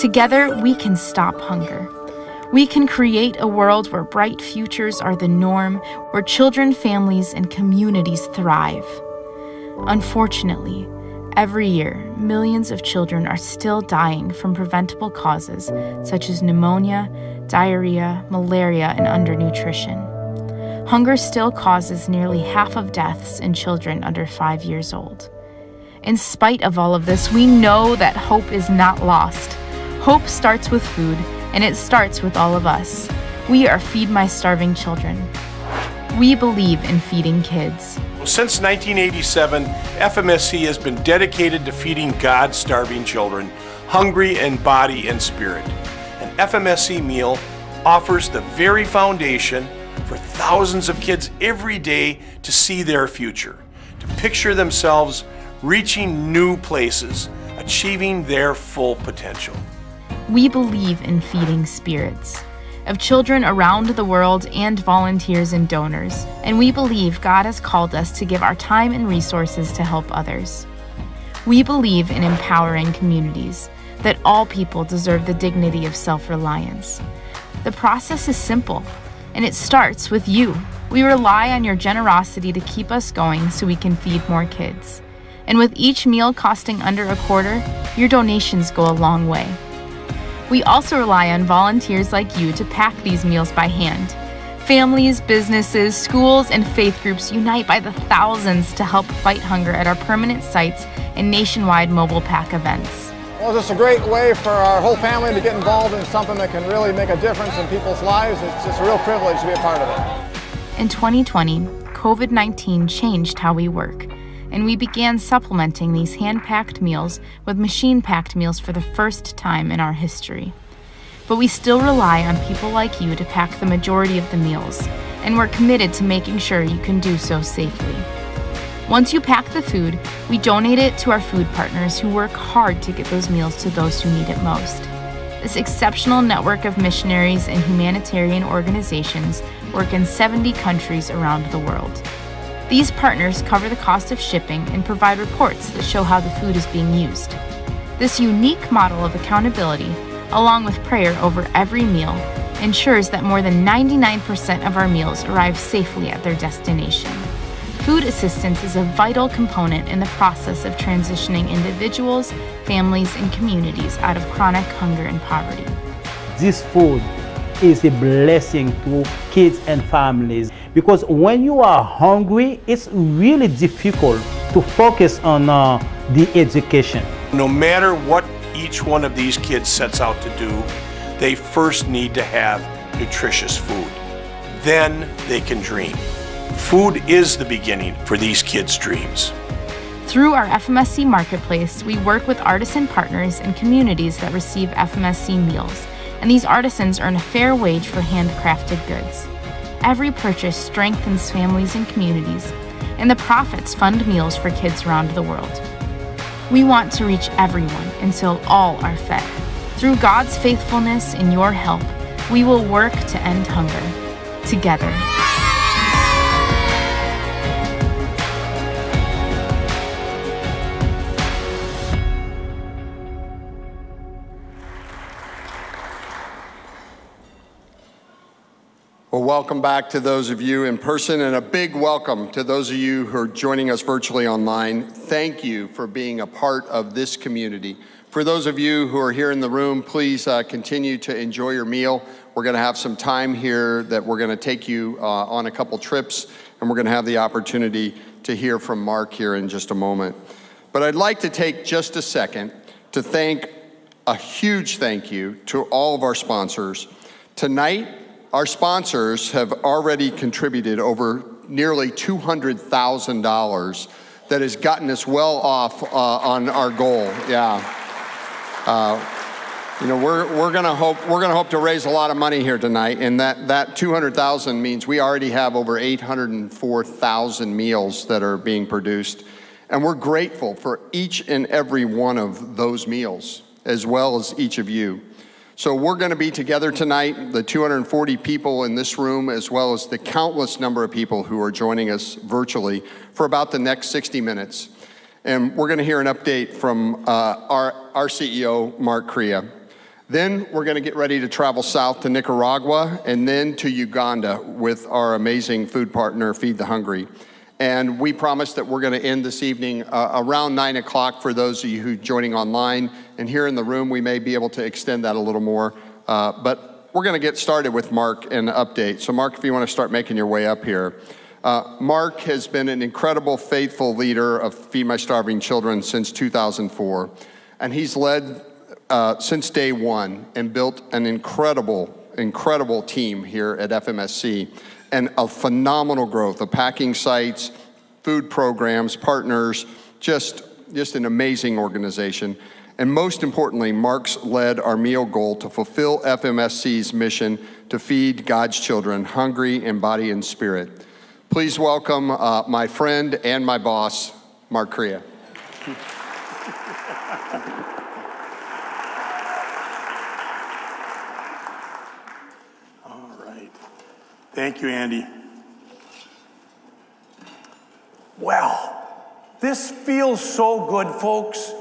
Together, we can stop hunger. We can create a world where bright futures are the norm, where children, families, and communities thrive. Unfortunately, every year, millions of children are still dying from preventable causes such as pneumonia, diarrhea, malaria, and undernutrition. Hunger still causes nearly half of deaths in children under 5 years old. In spite of all of this, we know that hope is not lost. Hope starts with food, and it starts with all of us. We are Feed My Starving Children. We believe in feeding kids. Since 1987, FMSC has been dedicated to feeding God's starving children, hungry in body and spirit. An FMSC meal offers the very foundation for thousands of kids every day to see their future, to picture themselves reaching new places, achieving their full potential. We believe in feeding spirits of children around the world and volunteers and donors, and we believe God has called us to give our time and resources to help others. We believe in empowering communities, that all people deserve the dignity of self-reliance. The process is simple, and it starts with you. We rely on your generosity to keep us going so we can feed more kids. And with each meal costing under $0.25, your donations go a long way. We also rely on volunteers like you to pack these meals by hand. Families, businesses, schools, and faith groups unite by the thousands to help fight hunger at our permanent sites and nationwide mobile pack events. Well, it's just a great way for our whole family to get involved in something that can really make a difference in people's lives. It's just a real privilege to be a part of it. In 2020, COVID-19 changed how we work, and we began supplementing these hand-packed meals with machine-packed meals for the first time in our history. But we still rely on people like you to pack the majority of the meals, and we're committed to making sure you can do so safely. Once you pack the food, we donate it to our food partners who work hard to get those meals to those who need it most. This exceptional network of missionaries and humanitarian organizations work in 70 countries around the world. These partners cover the cost of shipping and provide reports that show how the food is being used. This unique model of accountability, along with prayer over every meal, ensures that more than 99% of our meals arrive safely at their destination. Food assistance is a vital component in the process of transitioning individuals, families, and communities out of chronic hunger and poverty. This food is a blessing to kids and families, because when you are hungry, it's really difficult to focus on the education. No matter what each one of these kids sets out to do, they first need to have nutritious food. Then they can dream. Food is the beginning for these kids' dreams. Through our FMSC Marketplace, we work with artisan partners and communities that receive FMSC meals, and these artisans earn a fair wage for handcrafted goods. Every purchase strengthens families and communities, and the profits fund meals for kids around the world. We want to reach everyone until all are fed. Through God's faithfulness and your help, we will work to end hunger together. Well, welcome back to those of you in person, and a big welcome to those of you who are joining us virtually online. Thank you for being a part of this community. For those of you who are here in the room, please continue to enjoy your meal. We're going to have some time here that we're going to take you on a couple trips, and we're going to have the opportunity to hear from Mark here in just a moment. But I'd like to take just a second to thank a huge thank you to all of our sponsors. Tonight, our sponsors have already contributed over nearly $200,000 that has gotten us well off on our goal. Yeah, we're gonna hope to raise a lot of money here tonight, and that $200,000 means we already have over 804,000 meals that are being produced, and we're grateful for each and every one of those meals, as well as each of you. So we're going to be together tonight, the 240 people in this room, as well as the countless number of people who are joining us virtually for about the next 60 minutes. And we're going to hear an update from our CEO, Mark Crea. Then we're going to get ready to travel south to Nicaragua and then to Uganda with our amazing food partner, Feed the Hungry. And we promise that we're going to end this evening around 9 o'clock for those of you who are joining online. And here in the room, we may be able to extend that a little more. But we're going to get started with Mark and an update. So Mark, if you want to start making your way up here. Mark has been an incredible, faithful leader of Feed My Starving Children since 2004. And he's led since day one and built an incredible team here at FMSC and a phenomenal growth of packing sites, food programs, partners, just an amazing organization. And most importantly, Mark's led our meal goal to fulfill FMSC's mission to feed God's children hungry in body and spirit. Please welcome my friend and my boss, Mark Crea. All right. Thank you, Andy. Well, this feels so good, folks,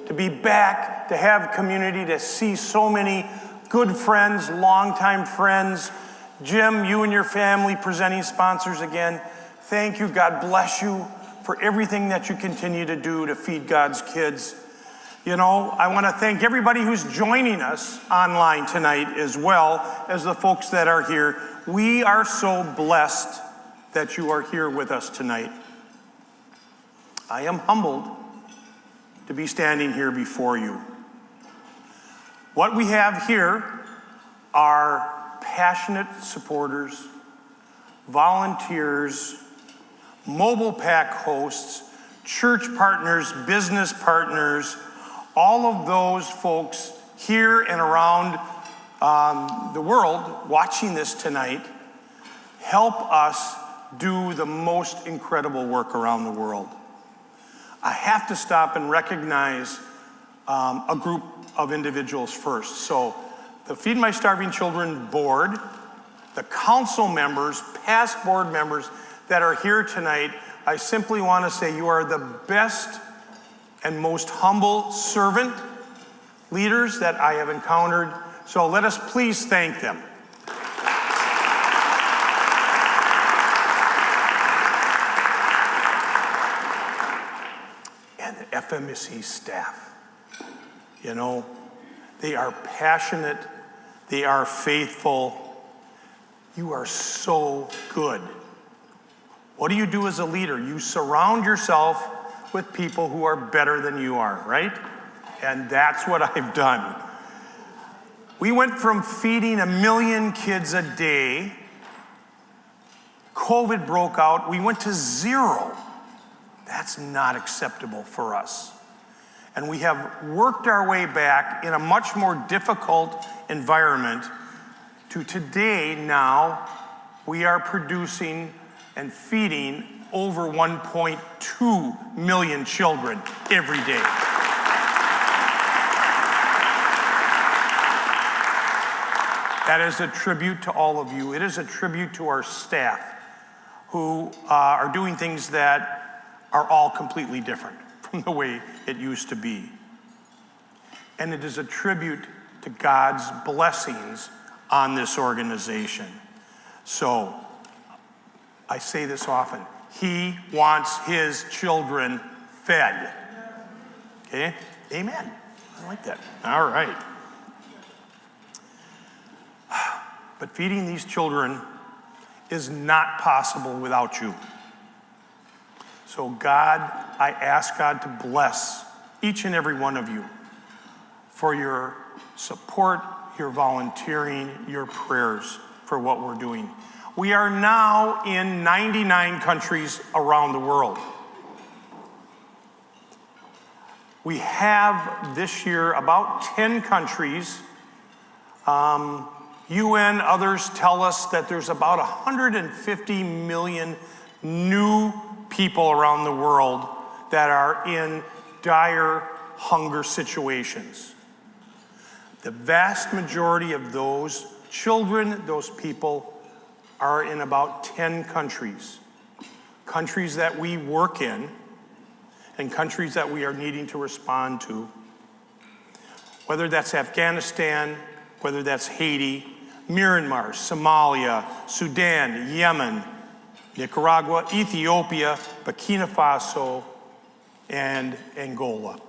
to be back, to have community, to see so many good friends, longtime friends. Jim, you and your family, presenting sponsors again. Thank you. God bless you for everything that you continue to do to feed God's kids. You know, I want to thank everybody who's joining us online tonight, as well as the folks that are here. We are so blessed that you are here with us tonight. I am humbled to be standing here before you. What we have here are passionate supporters, volunteers, MannaPack hosts, church partners, business partners, all of those folks here and around the world watching this tonight help us do the most incredible work around the world. I have to stop and recognize a group of individuals first. So the Feed My Starving Children board, the council members, past board members that are here tonight, I simply want to say you are the best and most humble servant leaders that I have encountered. So let us please thank them. And the FMSC staff, you know, they are passionate, they are faithful. You are so good. What do you do as a leader? You surround yourself with people who are better than you are, right? And that's what I've done. We went from feeding 1 million kids a day. COVID broke out. We went to 0. That's not acceptable for us. And we have worked our way back in a much more difficult environment to today. Now we are producing and feeding over 1.2 million children every day. That is a tribute to all of you. It is a tribute to our staff who are doing things that are all completely different from the way it used to be. And it is a tribute to God's blessings on this organization. So, I say this often, He wants His children fed. Okay? Amen. I like that. All right. But feeding these children is not possible without you. So God, I ask God to bless each and every one of you for your support, your volunteering, your prayers for what we're doing. We are now in 99 countries around the world. We have this year about 10 countries. UN, others tell us that there's about 150 million new people around the world that are in dire hunger situations. The vast majority of those children, those people, are in about 10 countries. Countries that we work in and countries that we are needing to respond to. Whether that's Afghanistan, whether that's Haiti, Myanmar, Somalia, Sudan, Yemen, Nicaragua, Ethiopia, Burkina Faso, and Angola.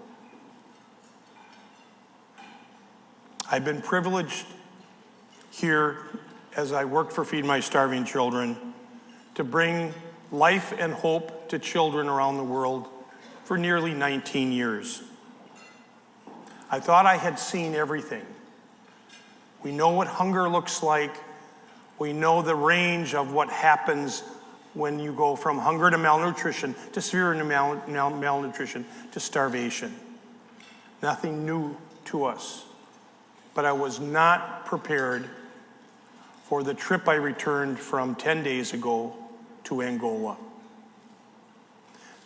I've been privileged here as I worked for Feed My Starving Children to bring life and hope to children around the world for nearly 19 years. I thought I had seen everything. We know what hunger looks like. We know the range of what happens when you go from hunger to malnutrition to severe malnutrition to starvation. Nothing new to us. But I was not prepared for the trip I returned from 10 days ago to Angola.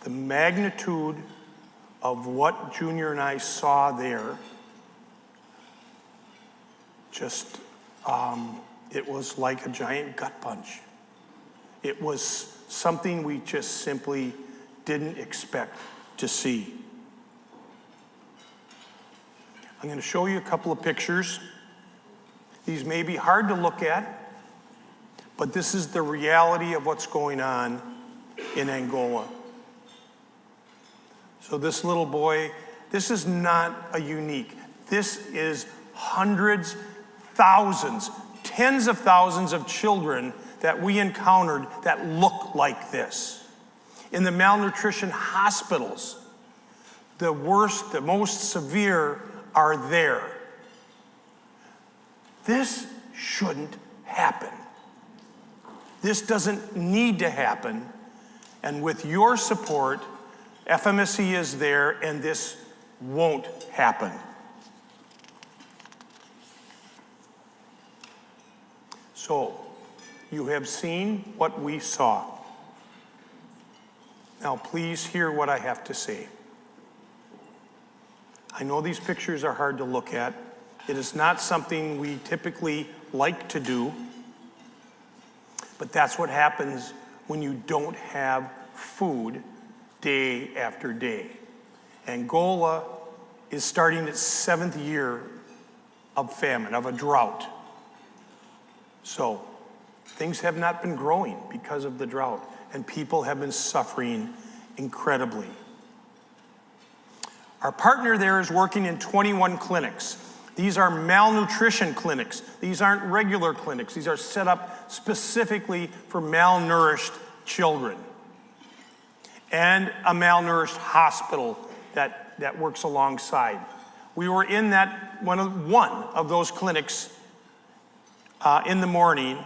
The magnitude of what Junior and I saw there, just, it was like a giant gut punch. It was something we just simply didn't expect to see. I'm going to show you a couple of pictures. These may be hard to look at, but this is the reality of what's going on in Angola. So this little boy, this is not a unique. This is hundreds, thousands, tens of thousands of children that we encountered that look like this. In the malnutrition hospitals, the worst, the most severe are there. This shouldn't happen. This doesn't need to happen. And with your support, FMSC is there, and this won't happen. So, you have seen what we saw. Now, please hear what I have to say. I know these pictures are hard to look at. It is not something we typically like to do, but that's what happens when you don't have food day after day. Angola is starting its 7th year of famine, of a drought. So things have not been growing because of the drought, and people have been suffering incredibly. Our partner there is working in 21 clinics. These are malnutrition clinics. These aren't regular clinics. These are set up specifically for malnourished children. And a malnourished hospital that works alongside. We were in that one of those clinics in the morning,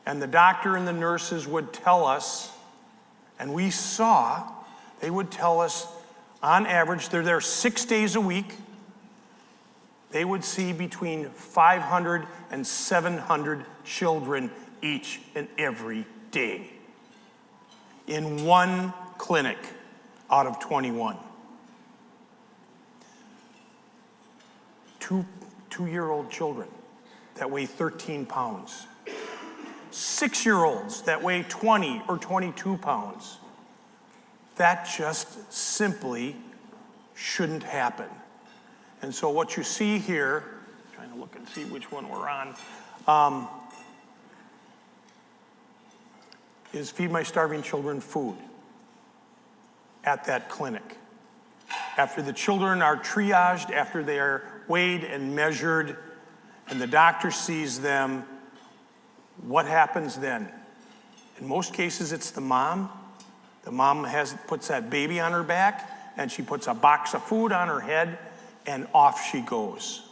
and the doctor and the nurses would tell us, and we saw, they would tell us, on average, they're there 6 days a week. They would see between 500 and 700 children each and every day in one clinic out of 21. Two-year-old children that weigh 13 pounds. 6-year-olds that weigh 20 or 22 pounds. That just simply shouldn't happen. And so what you see here, trying to look and see which one we're on, is Feed My Starving Children food at that clinic. After the children are triaged, after they are weighed and measured, and the doctor sees them, what happens then? In most cases, it's the mom. The mom puts that baby on her back, and she puts a box of food on her head, and off she goes.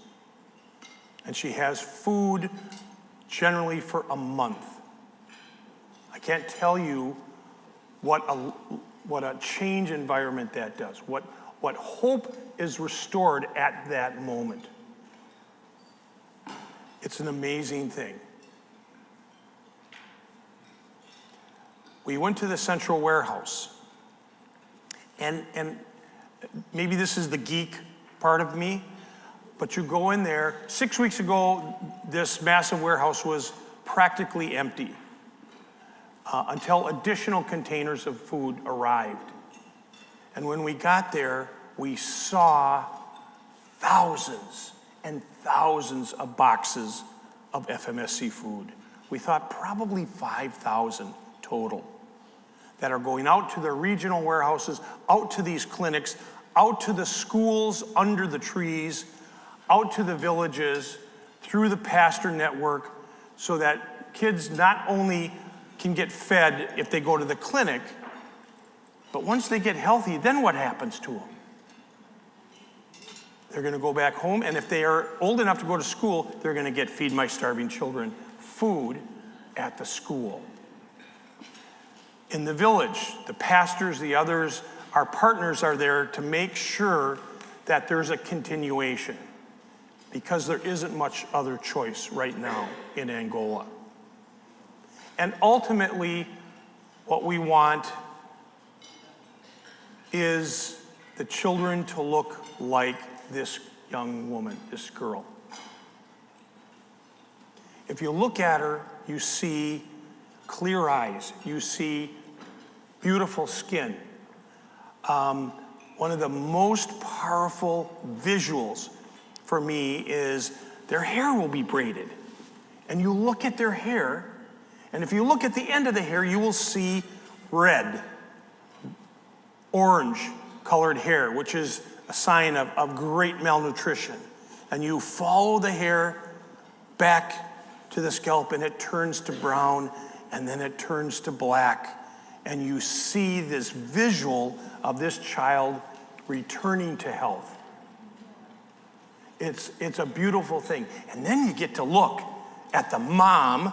And she has food generally for a month. I can't tell you what a change environment that does, what hope is restored at that moment. It's an amazing thing. We went to the central warehouse, and maybe this is the geek part of me, but you go in there. 6 weeks ago, this massive warehouse was practically empty until additional containers of food arrived. And when we got there, we saw thousands and thousands of boxes of FMSC food. We thought probably 5,000 total that are going out to their regional warehouses, out to these clinics, out to the schools under the trees, out to the villages, through the pastor network, so that kids not only can get fed if they go to the clinic, but once they get healthy, then what happens to them? They're gonna go back home, and if they are old enough to go to school, they're gonna get Feed My Starving Children food at the school. In the village, the pastors, the others, our partners are there to make sure that there's a continuation, because there isn't much other choice right now in Angola. And ultimately, what we want is the children to look like this young woman, this girl. If you look at her, you see clear eyes, you see beautiful skin. One of the most powerful visuals for me is their hair will be braided. And you look at their hair, and if you look at the end of the hair, you will see red, orange colored hair, which is a sign of great malnutrition. And you follow the hair back to the scalp, and it turns to brown, and then it turns to black. And you see this visual of this child returning to health. It's a beautiful thing. And then you get to look at the mom,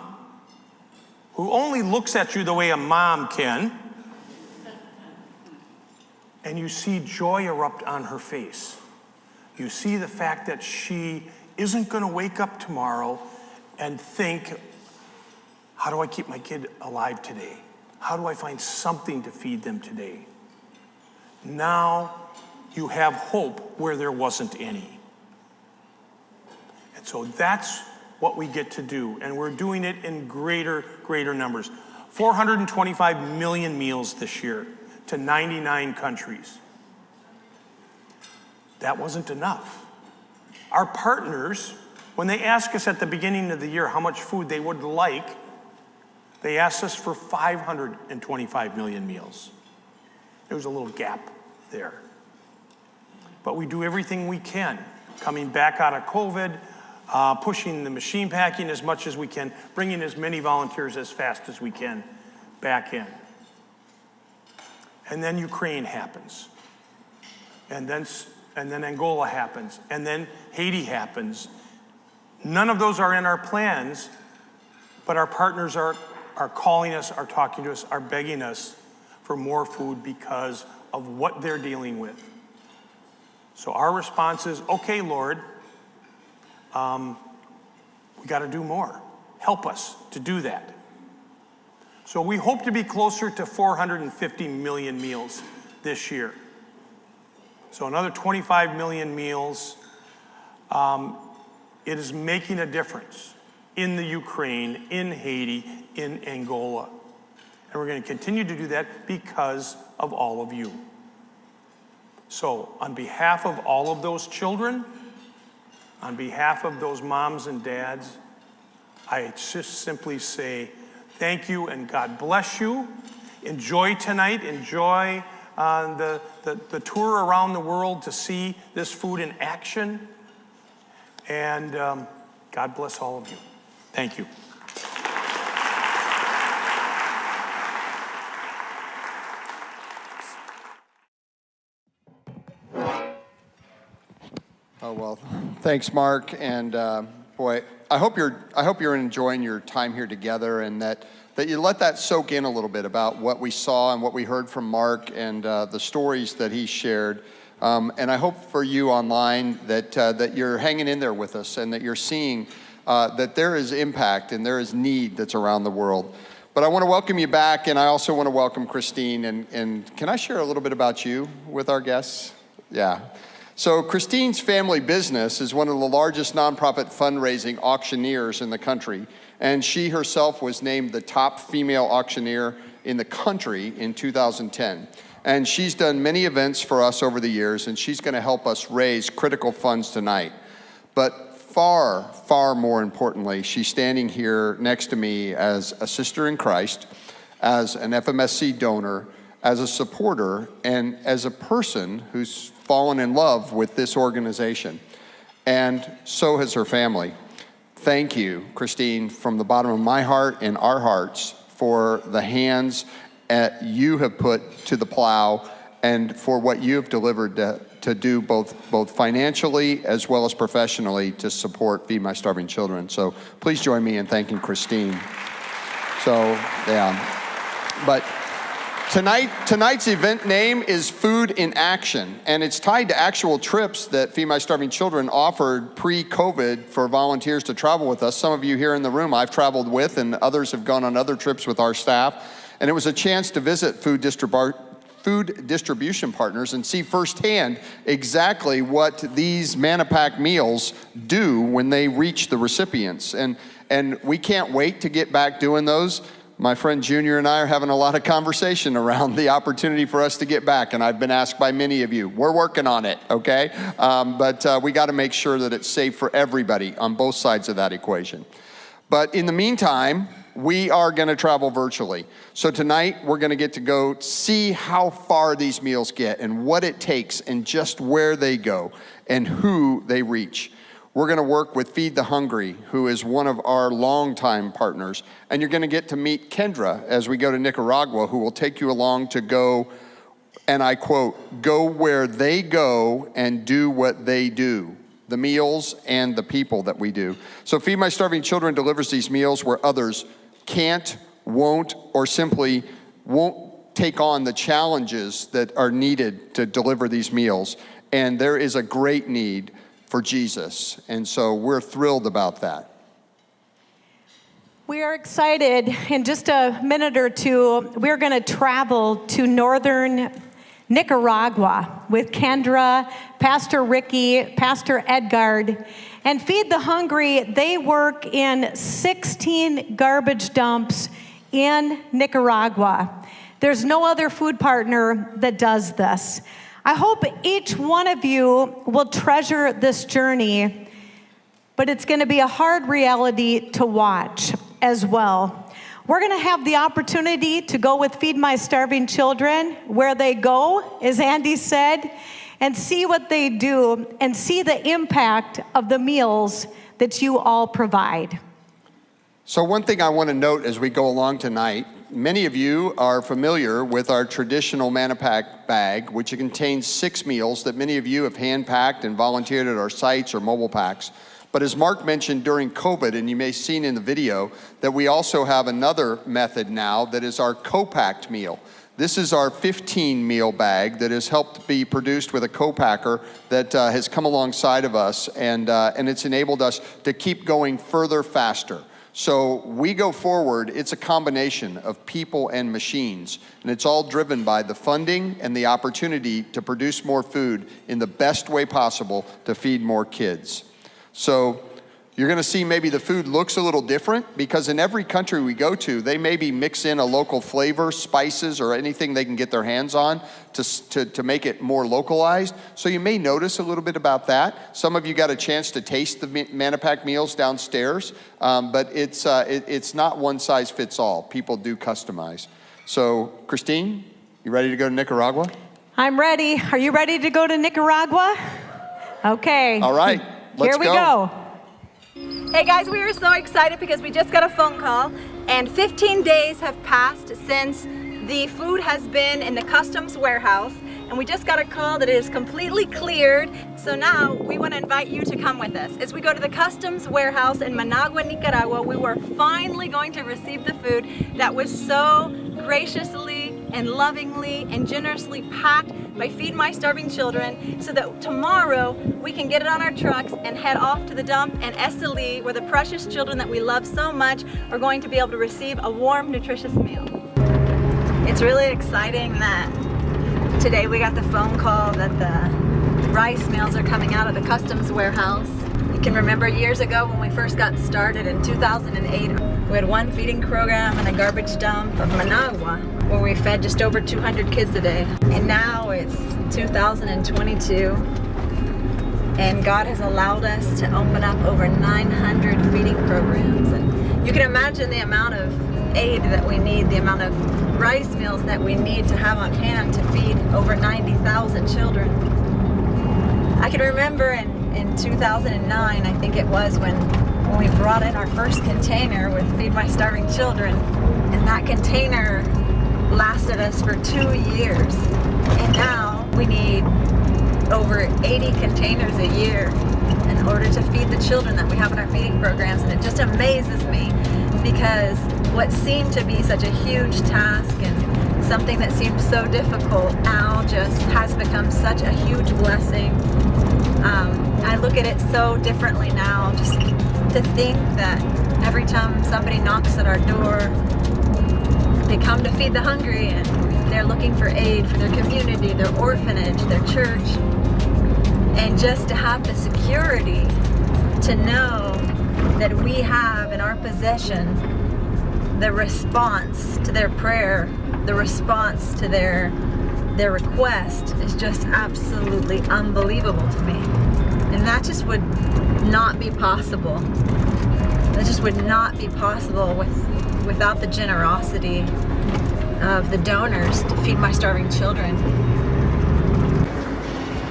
who only looks at you the way a mom can, and you see joy erupt on her face. You see the fact that she isn't gonna wake up tomorrow and think, how do I keep my kid alive today? How do I find something to feed them today? Now you have hope where there wasn't any. And so that's what we get to do, and we're doing it in greater numbers. 425 million meals this year to 99 countries. That wasn't enough. Our partners, when they ask us at the beginning of the year how much food they would like, they asked us for 525 million meals. There was a little gap there. But we do everything we can, coming back out of COVID, pushing the machine packing as much as we can, bringing as many volunteers as fast as we can back in. And then Ukraine happens. And then Angola happens. And then Haiti happens. None of those are in our plans, but our partners are calling us, are talking to us, are begging us for more food because of what they're dealing with. So our response is, okay, Lord, we got to do more. Help us to do that. So we hope to be closer to 450 million meals this year. So another 25 million meals. It is making a difference in the Ukraine, in Haiti, in Angola. And we're going to continue to do that because of all of you. So on behalf of all of those children, on behalf of those moms and dads, I just simply say thank you and God bless you. Enjoy tonight. Enjoy the tour around the world to see this food in action. And God bless all of you. Thank you. Oh, well, thanks, Mark. And boy, I hope you're enjoying your time here together, and that you let that soak in a little bit about what we saw and what we heard from Mark and the stories that he shared. And I hope for you online that you're hanging in there with us and that you're seeing that there is impact and there is need that's around the world. But I want to welcome you back, and I also want to welcome Christine. And can I share a little bit about you with our guests? Yeah. So Christine's family business is one of the largest nonprofit fundraising auctioneers in the country, and she herself was named the top female auctioneer in the country in 2010. And she's done many events for us over the years, and she's going to help us raise critical funds tonight. But far, far more importantly, she's standing here next to me as a sister in Christ, as an FMSC donor, as a supporter, and as a person who's fallen in love with this organization. And so has her family. Thank you, Christine, from the bottom of my heart and our hearts for the hands you have put to the plow and for what you have delivered to do both financially as well as professionally to support Feed My Starving Children. So please join me in thanking Christine. So, yeah. But tonight's event name is Food in Action, and it's tied to actual trips that Feed My Starving Children offered pre-COVID for volunteers to travel with us. Some of you here in the room I've traveled with, and others have gone on other trips with our staff. And it was a chance to visit food distribution partners and see firsthand exactly what these MannaPack meals do when they reach the recipients. And we can't wait to get back doing those. My friend Junior and I are having a lot of conversation around the opportunity for us to get back, and I've been asked by many of you. We're working on it, okay? But we got to make sure that it's safe for everybody on both sides of that equation. But in the meantime, we are going to travel virtually. So tonight, we're going to get to go see how far these meals get and what it takes and just where they go and who they reach. We're going to work with Feed the Hungry, who is one of our longtime partners. And you're going to get to meet Kendra as we go to Nicaragua, who will take you along to go, and I quote, go where they go and do what they do. The meals and the people that we do. So Feed My Starving Children delivers these meals where others can't, won't, or simply won't take on the challenges that are needed to deliver these meals. And there is a great need for Jesus. And so we're thrilled about that. We are excited. In just a minute or two, we're going to travel to northern Nicaragua with Kendra, Pastor Ricky, Pastor Edgard. And Feed the Hungry, they work in 16 garbage dumps in Nicaragua. There's no other food partner that does this. I hope each one of you will treasure this journey, but it's going to be a hard reality to watch as well. We're going to have the opportunity to go with Feed My Starving Children where they go, as Andy said, and see what they do and see the impact of the meals that you all provide. So one thing I want to note as we go along tonight, many of you are familiar with our traditional MannaPack bag, which contains 6 meals that many of you have hand-packed and volunteered at our sites or mobile packs. But as Mark mentioned during COVID, and you may have seen in the video, that we also have another method now that is our co-packed meal. This is our 15 meal bag that has helped be produced with a co-packer that has come alongside of us, and it's enabled us to keep going further faster. So we go forward, it's a combination of people and machines, and it's all driven by the funding and the opportunity to produce more food in the best way possible to feed more kids. So you're going to see maybe the food looks a little different because in every country we go to, they maybe mix in a local flavor, spices, or anything they can get their hands on to make it more localized. So you may notice a little bit about that. Some of you got a chance to taste the MannaPack meals downstairs, but it's not one size fits all. People do customize. So Christine, you ready to go to Nicaragua? I'm ready. Are you ready to go to Nicaragua? Okay. All right, let's Here we go. Hey guys, we are so excited because we just got a phone call and 15 days have passed since the food has been in the customs warehouse, and we just got a call that it is completely cleared. So now we want to invite you to come with us. As we go to the customs warehouse in Managua, Nicaragua, we were finally going to receive the food that was so graciously and lovingly and generously packed by Feed My Starving Children, so that tomorrow we can get it on our trucks and head off to the dump in Esteli, where the precious children that we love so much are going to be able to receive a warm, nutritious meal. It's really exciting that today we got the phone call that the rice meals are coming out of the customs warehouse. You can remember years ago when we first got started in 2008, We had one feeding program in a garbage dump of Managua where we fed just over 200 kids a day. And now it's 2022 and God has allowed us to open up over 900 feeding programs. And you can imagine the amount of aid that we need, the amount of rice meals that we need to have on hand to feed over 90,000 children. I can remember in 2009, I think it was, when we brought in our first container with Feed My Starving Children, and that container lasted us for 2 years. And now we need over 80 containers a year in order to feed the children that we have in our feeding programs. And it just amazes me because what seemed to be such a huge task and something that seemed so difficult now just has become such a huge blessing. I look at it so differently now, just to think that every time somebody knocks at our door, they come to feed the hungry and they're looking for aid for their community, their orphanage, their church. And just to have the security to know that we have in our possession the response to their prayer, the response to their request is just absolutely unbelievable to me. And that just would not be possible. That just would not be possible without the generosity of the donors to Feed My Starving Children.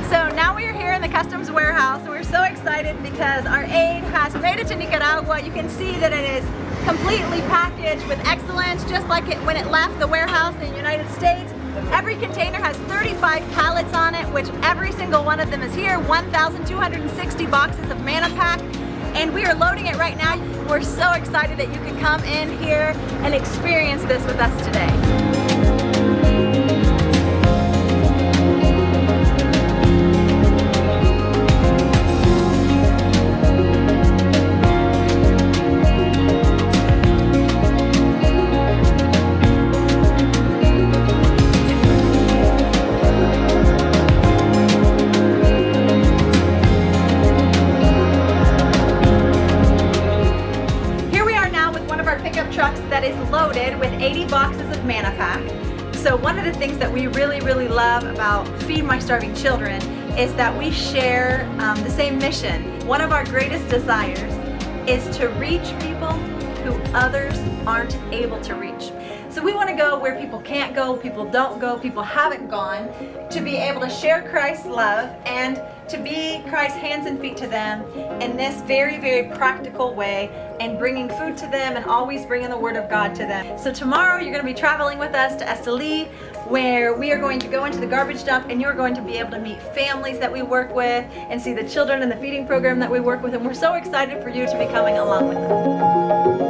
So now we are here in the customs warehouse and we're so excited because our aid has made it to Nicaragua. You can see that it is completely packaged with excellence, just like when it left the warehouse in the United States. Every container has 35 pallets on it, which every single one of them is here. 1,260 boxes of MannaPack, and we are loading it right now. We're so excited that you can come in here and experience this with us today. That is loaded with 80 boxes of MannaPack. So one of the things that we really love about Feed My Starving Children is that we share the same mission. One of our greatest desires is to reach people who others aren't able to reach. So we want to go where people can't go, people don't go, people haven't gone, to be able to share Christ's love and to be Christ's hands and feet to them in this very practical way, and bringing food to them and always bringing the Word of God to them. So tomorrow you're going to be traveling with us to Esteli, where we are going to go into the garbage dump and you're going to be able to meet families that we work with and see the children in the feeding program that we work with, and we're so excited for you to be coming along with us.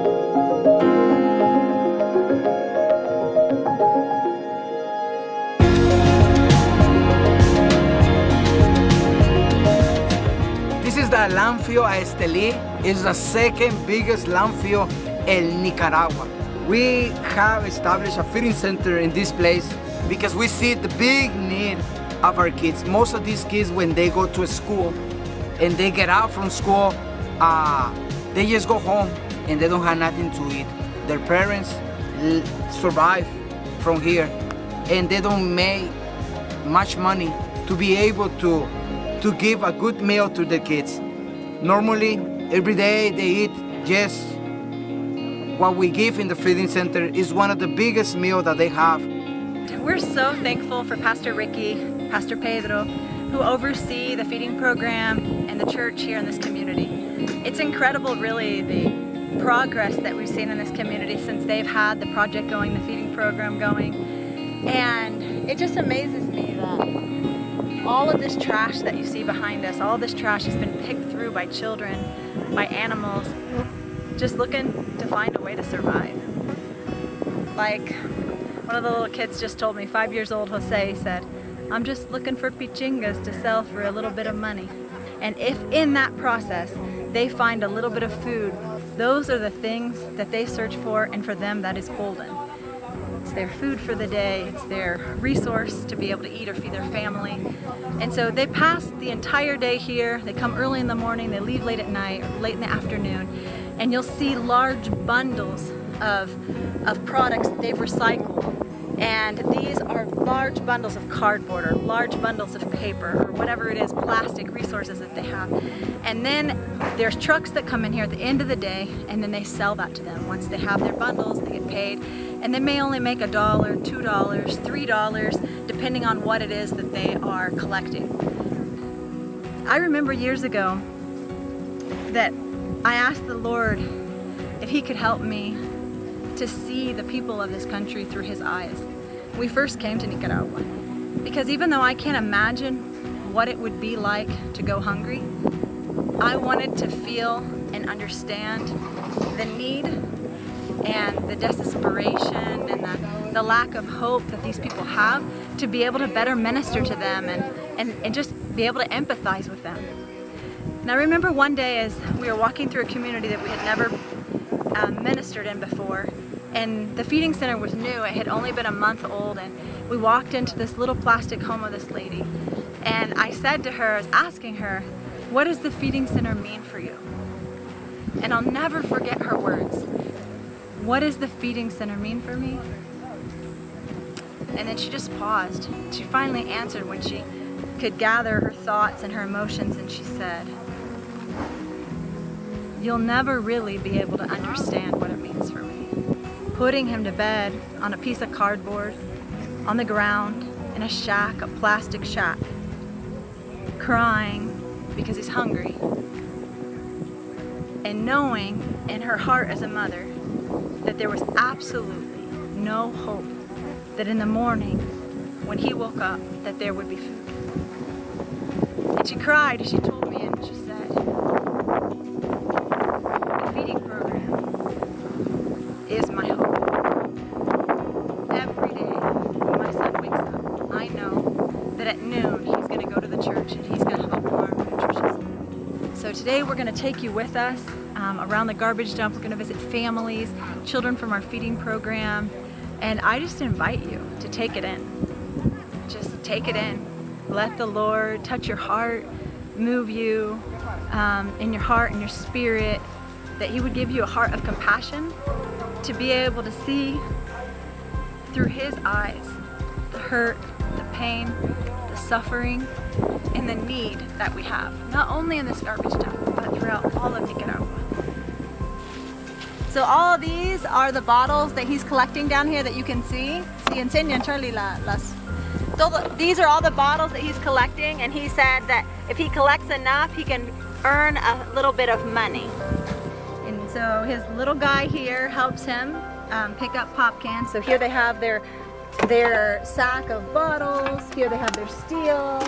The landfill at Esteli is the second biggest landfill in Nicaragua. We have established a feeding center in this place because we see the big need of our kids. Most of these kids, when they go to school and they get out from school, they just go home and they don't have nothing to eat. Their parents survive from here and they don't make much money to be able to give a good meal to the kids. Normally, every day they eat just what we give in the feeding center is one of the biggest meals that they have. We're so thankful for Pastor Ricky, Pastor Pedro, who oversee the feeding program and the church here in this community. It's incredible, really, the progress that we've seen in this community since they've had the project going, the feeding program going. And it just amazes me that all of this trash that you see behind us, all this trash has been picked through by children, by animals, just looking to find a way to survive. Like one of the little kids just told me, 5 years old, Jose, said, "I'm just looking for pichingas to sell for a little bit of money." And if in that process they find a little bit of food, those are the things that they search for, and for them that is golden. It's their food for the day, it's their resource to be able to eat or feed their family. And so they pass the entire day here, they come early in the morning, they leave late at night, or late in the afternoon, and you'll see large bundles of products that they've recycled. And these are large bundles of cardboard or large bundles of paper or whatever it is, plastic resources that they have. And then there's trucks that come in here at the end of the day, and then they sell that to them. Once they have their bundles, they get paid, and they may only make $1, $2, $3, depending on what it is that they are collecting. I remember years ago that I asked the Lord if He could help me to see the people of this country through His eyes. We first came to Nicaragua because even though I can't imagine what it would be like to go hungry, I wanted to feel and understand the need and the desperation and the lack of hope that these people have, to be able to better minister to them and just be able to empathize with them. And I remember one day as we were walking through a community that we had never ministered in before, and the feeding center was new. It had only been a month old, and we walked into this little plastic home of this lady, and I said to her, I was asking her, what does the feeding center mean for you? And I'll never forget her words. What does the feeding center mean for me? And then she just paused. She finally answered when she could gather her thoughts and her emotions, and she said, you'll never really be able to understand what it means for me. Putting him to bed on a piece of cardboard, on the ground, in a shack, a plastic shack, crying because he's hungry, and knowing in her heart as a mother that there was absolutely no hope that in the morning when he woke up that there would be food. And she cried as she told me, and she said, the feeding program is my hope. Every day when my son wakes up, I know that at noon he's going to go to the church and he's going to help farm nutrition. So today we're going to take you with us around the garbage dump. We're going to visit families, children from our feeding program, and I just invite you to take it in. Just take it in. Let the Lord touch your heart, move you in your heart and your spirit, that He would give you a heart of compassion to be able to see through His eyes the hurt, the pain, the suffering, and the need that we have, not only in this garbage dump, but throughout all of Nicaragua. So all of these are the bottles that he's collecting down here that you can see. Si enseñan, Charlie, these are all the bottles that he's collecting, and he said that if he collects enough, he can earn a little bit of money. And so his little guy here helps him pick up pop cans. So here they have their sack of bottles. Here they have their steel.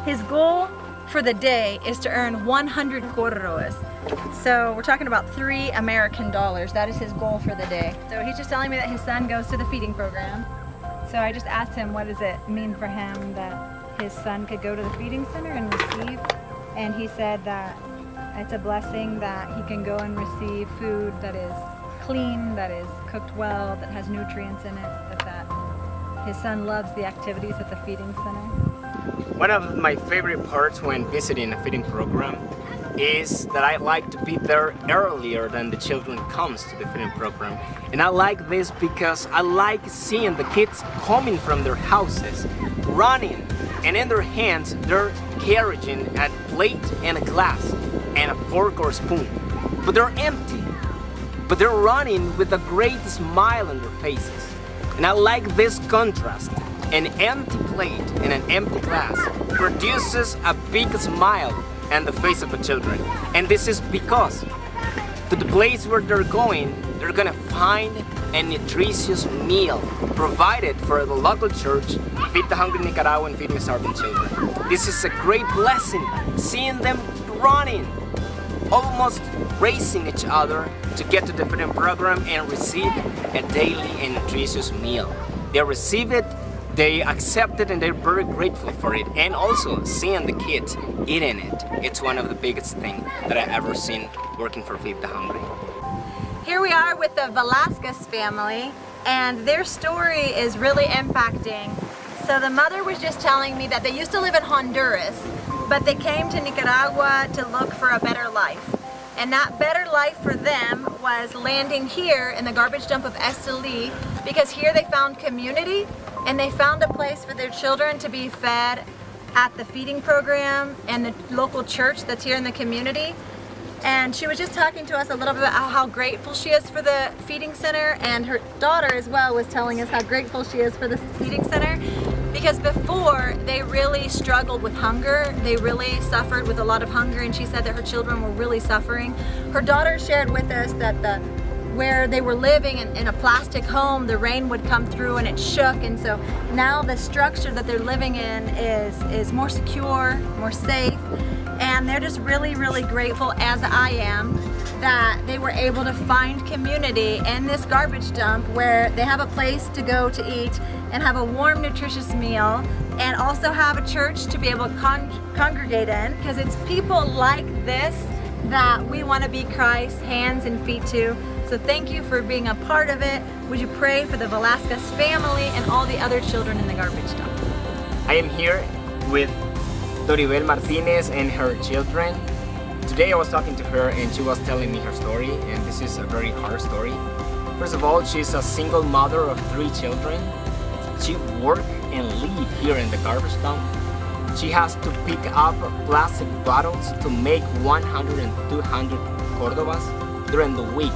His goal for the day is to earn 100 corros. So we're talking about $3 American. That is his goal for the day. So he's just telling me that his son goes to the feeding program. So I just asked him, what does it mean for him that his son could go to the feeding center and receive? And he said that it's a blessing that he can go and receive food that is clean, that is cooked well, that has nutrients in it, that his son loves the activities at the feeding center. One of my favorite parts when visiting a feeding program is that I like to be there earlier than the children comes to the feeding program. And I like this because I like seeing the kids coming from their houses, running, and in their hands they're carrying a plate and a glass and a fork or spoon. But they're empty. But they're running with a great smile on their faces. And I like this contrast. An empty plate and an empty glass produces a big smile on the face of the children. And this is because to the place where they're gonna find a nutritious meal provided for the local church, Feed the Hungry Nicaraguan, Feeding Starving Children. This is a great blessing, seeing them running, almost racing each other to get to the feeding program and receive a daily and nutritious meal. They receive it, they accept it, and they're very grateful for it. And also seeing the kids eating it. It's one of the biggest things that I've ever seen working for Feed the Hungry. Here we are with the Velasquez family, and their story is really impacting. So the mother was just telling me that they used to live in Honduras, but they came to Nicaragua to look for a better life. And that better life for them was landing here in the garbage dump of Esteli, because here they found community and they found a place for their children to be fed at the feeding program and the local church that's here in the community. And she was just talking to us a little bit about how grateful she is for the feeding center, and her daughter as well was telling us how grateful she is for the feeding center, because before they really struggled with hunger. They really suffered with a lot of hunger, and she said that her children were really suffering. Her daughter shared with us that where they were living in a plastic home, the rain would come through and it shook, and so now the structure that they're living in is more secure, more safe, and they're just really, really grateful, as I am, that they were able to find community in this garbage dump where they have a place to go to eat and have a warm, nutritious meal, and also have a church to be able to congregate in, because it's people like this that we want to be Christ's hands and feet to. So thank you for being a part of it. Would you pray for the Velasquez family and all the other children in the garbage dump? I am here with Doribel Martinez and her children. Today I was talking to her and she was telling me her story, and this is a very hard story. First of all, she's a single mother of 3 children. She works and lives here in the garbage dump. She has to pick up plastic bottles to make 100 and 200 Cordobas during the week.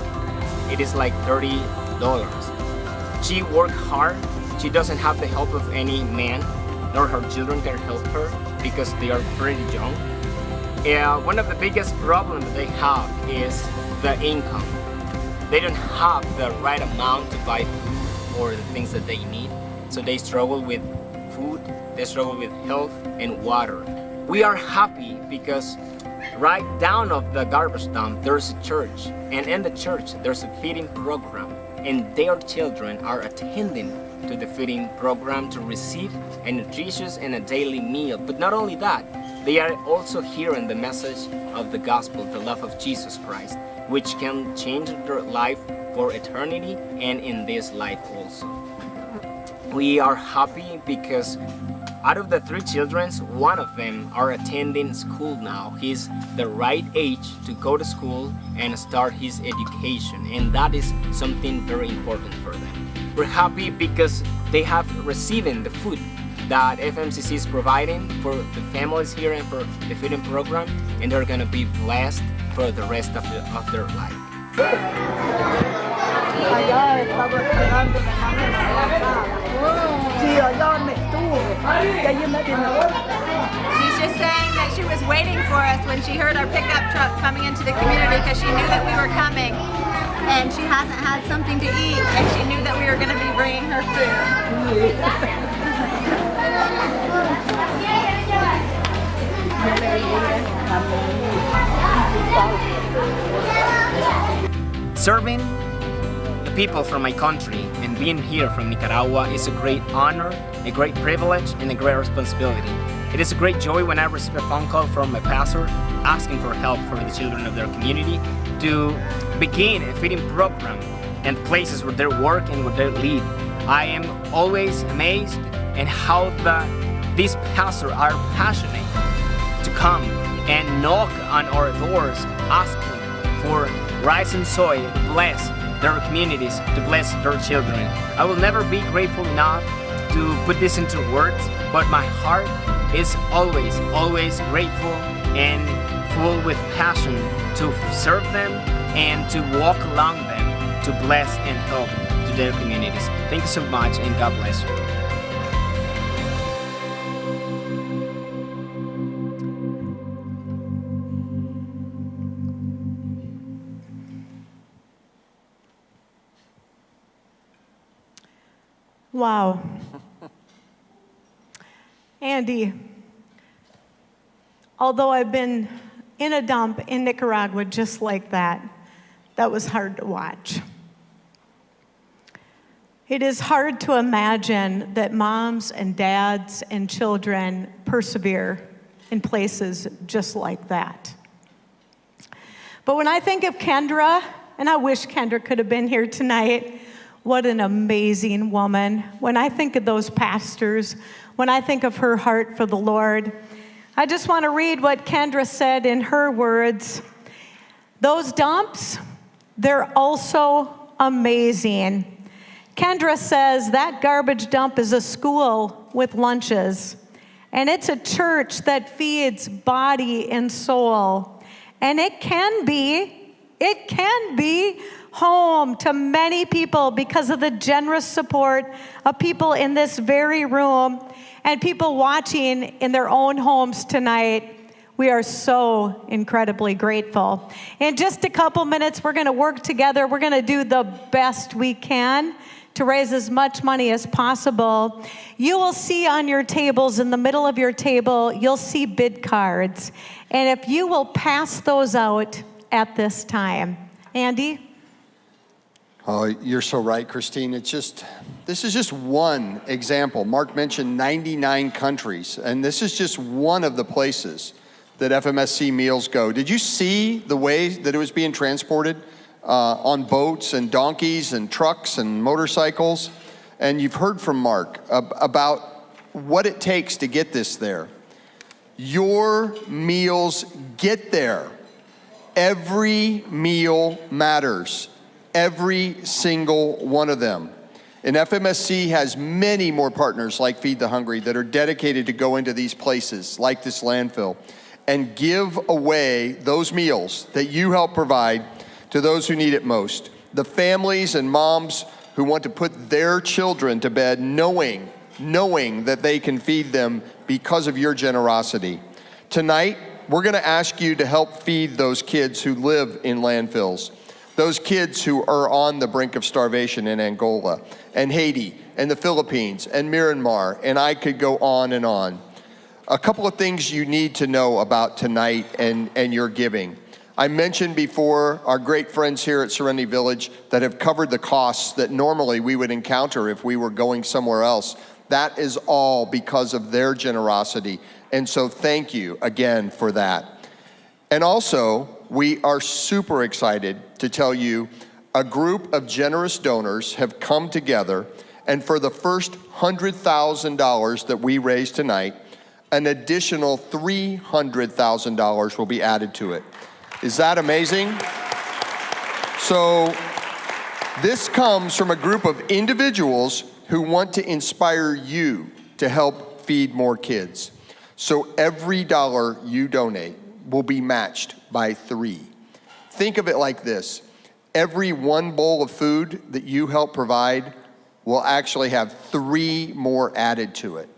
It is like $30. She works hard. She doesn't have the help of any man, nor her children can help her because they are pretty young. One of the biggest problems they have is the income. They don't have the right amount to buy food or the things that they need, so they struggle with food, they struggle with health and water. We are happy because right down of the garbage dump there's a church, and in the church there's a feeding program, and their children are attending to the feeding program to receive a nutritious and a daily meal. But not only that, they are also hearing the message of the gospel, the love of Jesus Christ, which can change their life for eternity and in this life also. We are happy because out of the 3 children, one of them are attending school now. He's the right age to go to school and start his education, and that is something very important for them. We're happy because they have received the food that FMCC is providing for the families here and for the feeding program, and they're going to be blessed for the rest of their life. She's just saying that she was waiting for us when she heard our pickup truck coming into the community, because she knew that we were coming, and she hasn't had something to eat, and she knew that we were going to be bringing her food. Serving the people from my country and being here from Nicaragua is a great honor, a great privilege, and a great responsibility. It is a great joy when I receive a phone call from my pastor asking for help for the children of their community to begin a feeding program in places where they work and where they live. I am always amazed at how these pastors are passionate to come and knock on our doors asking for rice and soy to bless their communities, to bless their children. I will never be grateful enough to put this into words, but my heart is always, always grateful and full with passion to serve them and to walk along them to bless and help to their communities. Thank you so much, and God bless you. Wow. Andy, although I've been in a dump in Nicaragua just like that, that was hard to watch. It is hard to imagine that moms and dads and children persevere in places just like that. But when I think of Kendra, and I wish Kendra could have been here tonight, what an amazing woman. When I think of those pastors, when I think of her heart for the Lord, I just want to read what Kendra said in her words. Those dumps, they're also amazing. Kendra says that garbage dump is a school with lunches, and it's a church that feeds body and soul. And it can be home to many people because of the generous support of people in this very room and people watching in their own homes tonight. We are so incredibly grateful. In just a couple minutes, we're going to work together. We're going to do the best we can to raise as much money as possible. You will see on your tables, in the middle of your table, you'll see bid cards. And if you will pass those out at this time. Andy? Oh, you're so right, Christine. This is just one example. Mark mentioned 99 countries, and this is just one of the places that FMSC meals go. Did you see the way that it was being transported on boats and donkeys and trucks and motorcycles? And you've heard from Mark about what it takes to get this there. Your meals get there. Every meal matters. Every single one of them. And FMSC has many more partners like Feed the Hungry that are dedicated to go into these places like this landfill and give away those meals that you help provide to those who need it most. The families and moms who want to put their children to bed knowing that they can feed them because of your generosity. Tonight, we're gonna ask you to help feed those kids who live in landfills, those kids who are on the brink of starvation in Angola and Haiti and the Philippines and Myanmar, and I could go on and on. A couple of things you need to know about tonight and your giving. I mentioned before our great friends here at Serenity Village that have covered the costs that normally we would encounter if we were going somewhere else. That is all because of their generosity. And so thank you again for that. And also, we are super excited to tell you a group of generous donors have come together, and for the first $100,000 that we raise tonight, an additional $300,000 will be added to it. Is that amazing? So this comes from a group of individuals who want to inspire you to help feed more kids. So every dollar you donate will be matched by 3. Think of it like this. Every one bowl of food that you help provide will actually have 3 more added to it.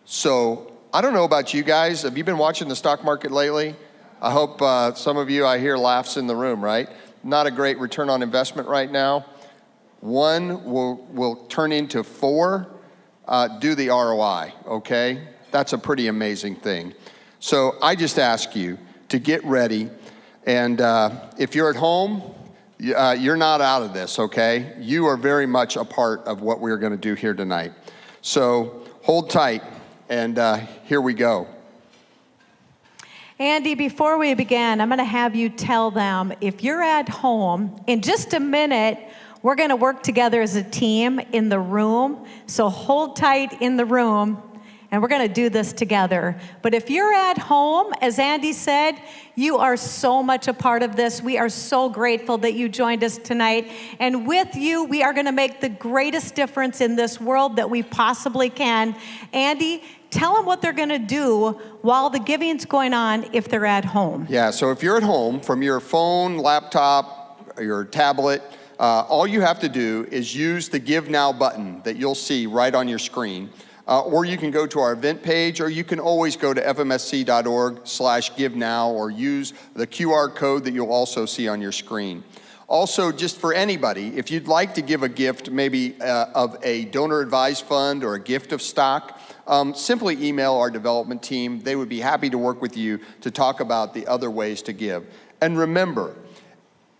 So I don't know about you guys. Have you been watching the stock market lately? I hope some of you, I hear laughs in the room, right? Not a great return on investment right now. 1 will turn into 4. Do the ROI, okay? That's a pretty amazing thing. So I just ask you to get ready. And if you're at home, you're not out of this, okay? You are very much a part of what we're gonna do here tonight. So hold tight, and here we go. Andy, before we begin, I'm going to have you tell them, if you're at home, in just a minute, we're going to work together as a team in the room. So hold tight in the room, and we're going to do this together. But if you're at home, as Andy said, you are so much a part of this. We are so grateful that you joined us tonight. And with you, we are going to make the greatest difference in this world that we possibly can. Andy, tell them what they're going to do while the giving's going on if they're at home. Yeah, so if you're at home, from your phone, laptop, or your tablet, all you have to do is use the Give Now button that you'll see right on your screen. Or you can go to our event page, or you can always go to fmsc.org/givenow or use the QR code that you'll also see on your screen. Also, just for anybody, if you'd like to give a gift, maybe of a donor advised fund or a gift of stock, simply email our development team. They would be happy to work with you to talk about the other ways to give. And remember,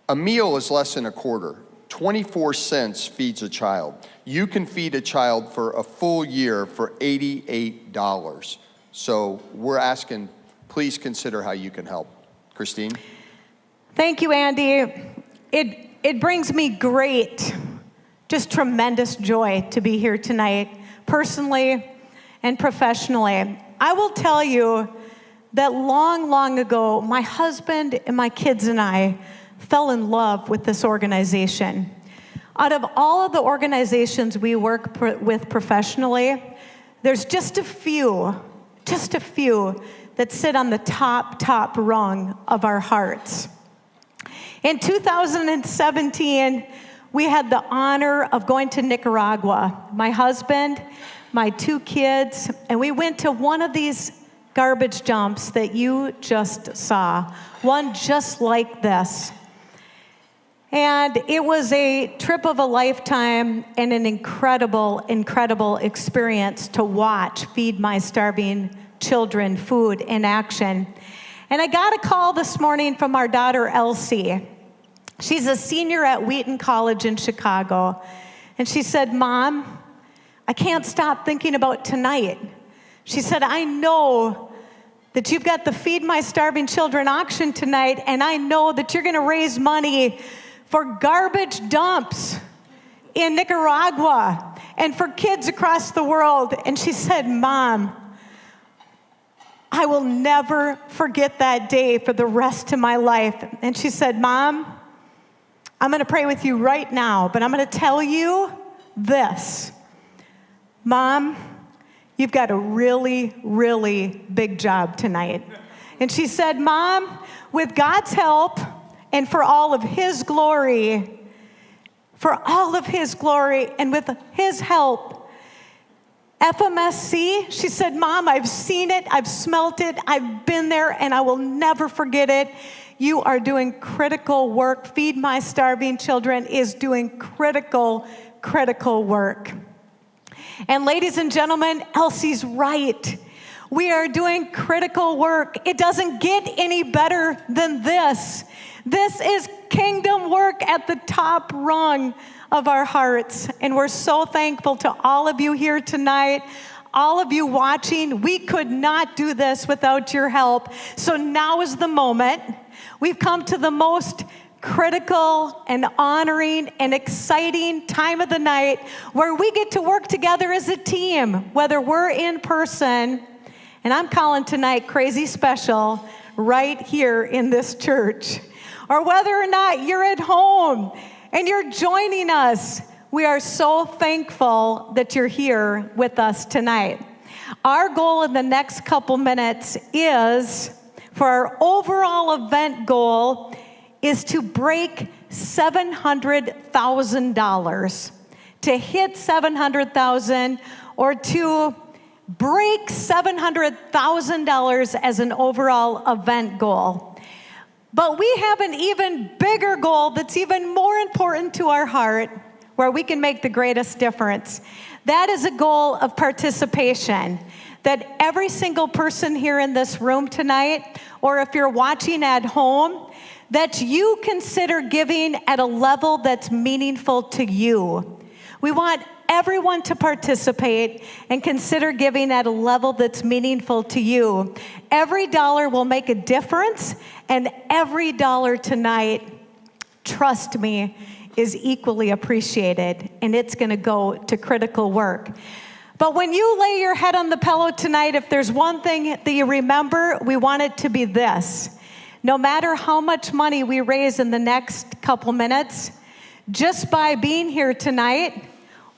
a meal is less than a quarter. 24 cents feeds a child. You can feed a child for a full year for $88. So we're asking, please consider how you can help. Christine? Thank you, Andy. It brings me great, just tremendous joy to be here tonight, personally and professionally. I will tell you that long, long ago, my husband and my kids and I fell in love with this organization. Out of all of the organizations we work with professionally, there's just a few that sit on the top rung of our hearts. In 2017, we had the honor of going to Nicaragua. My husband, my 2 kids, and we went to one of these garbage dumps that you just saw, one just like this. And it was a trip of a lifetime and an incredible experience to watch Feed My Starving Children food in action. And I got a call this morning from our daughter, Elsie. She's a senior at Wheaton College in Chicago. And she said, Mom, I can't stop thinking about tonight. She said, I know that you've got the Feed My Starving Children auction tonight, and I know that you're going to raise money for garbage dumps in Nicaragua and for kids across the world. And she said, Mom, I will never forget that day for the rest of my life. And she said, Mom, I'm going to pray with you right now, but I'm going to tell you this. Mom, you've got a really big job tonight. And she said, Mom, with God's help and for all of His glory, and with His help, FMSC, she said, Mom, I've seen it, I've smelt it, I've been there, and I will never forget it. You are doing critical work. Feed My Starving Children is doing critical work. And ladies and gentlemen, Elsie's right. We are doing critical work. It doesn't get any better than this. This is kingdom work at the top rung of our hearts. And we're so thankful to all of you here tonight, all of you watching. We could not do this without your help. So now is the moment. We've come to the most critical and honoring and exciting time of the night where we get to work together as a team, whether we're in person, and I'm calling tonight Crazy Special right here in this church, or whether or not you're at home and you're joining us. We are so thankful that you're here with us tonight. Our goal in the next couple minutes is, for our overall event goal, is to break $700,000. To hit $700,000, or to break $700,000 as an overall event goal. But we have an even bigger goal that's even more important to our heart, where we can make the greatest difference. That is a goal of participation. That every single person here in this room tonight, or if you're watching at home, that you consider giving at a level that's meaningful to you. We want everyone to participate and consider giving at a level that's meaningful to you. Every dollar will make a difference, and every dollar tonight, trust me, is equally appreciated, and it's going to go to critical work. But when you lay your head on the pillow tonight, if there's one thing that you remember, we want it to be this. No matter how much money we raise in the next couple minutes, just by being here tonight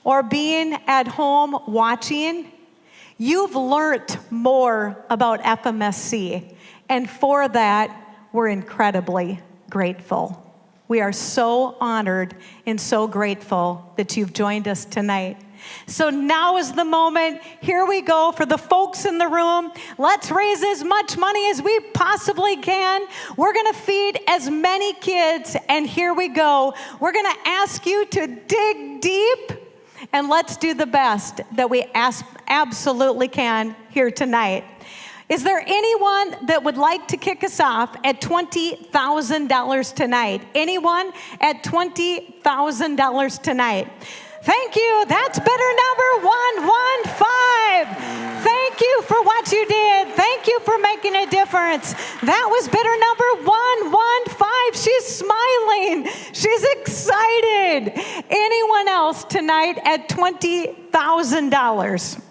or being at home watching, you've learned more about FMSC. And for that, we're incredibly grateful. We are so honored and so grateful that you've joined us tonight. So now is the moment. Here we go. For the folks in the room, let's raise as much money as we possibly can. We're going to feed as many kids, and here we go. We're going to ask you to dig deep, and let's do the best that we absolutely can here tonight. Is there anyone that would like to kick us off at $20,000 tonight? Anyone at $20,000 tonight? Thank you. That's bidder number 115. Thank you for what you did. Thank you for making a difference. That was bidder number 115. She's smiling. She's excited. Anyone else tonight at $20,000?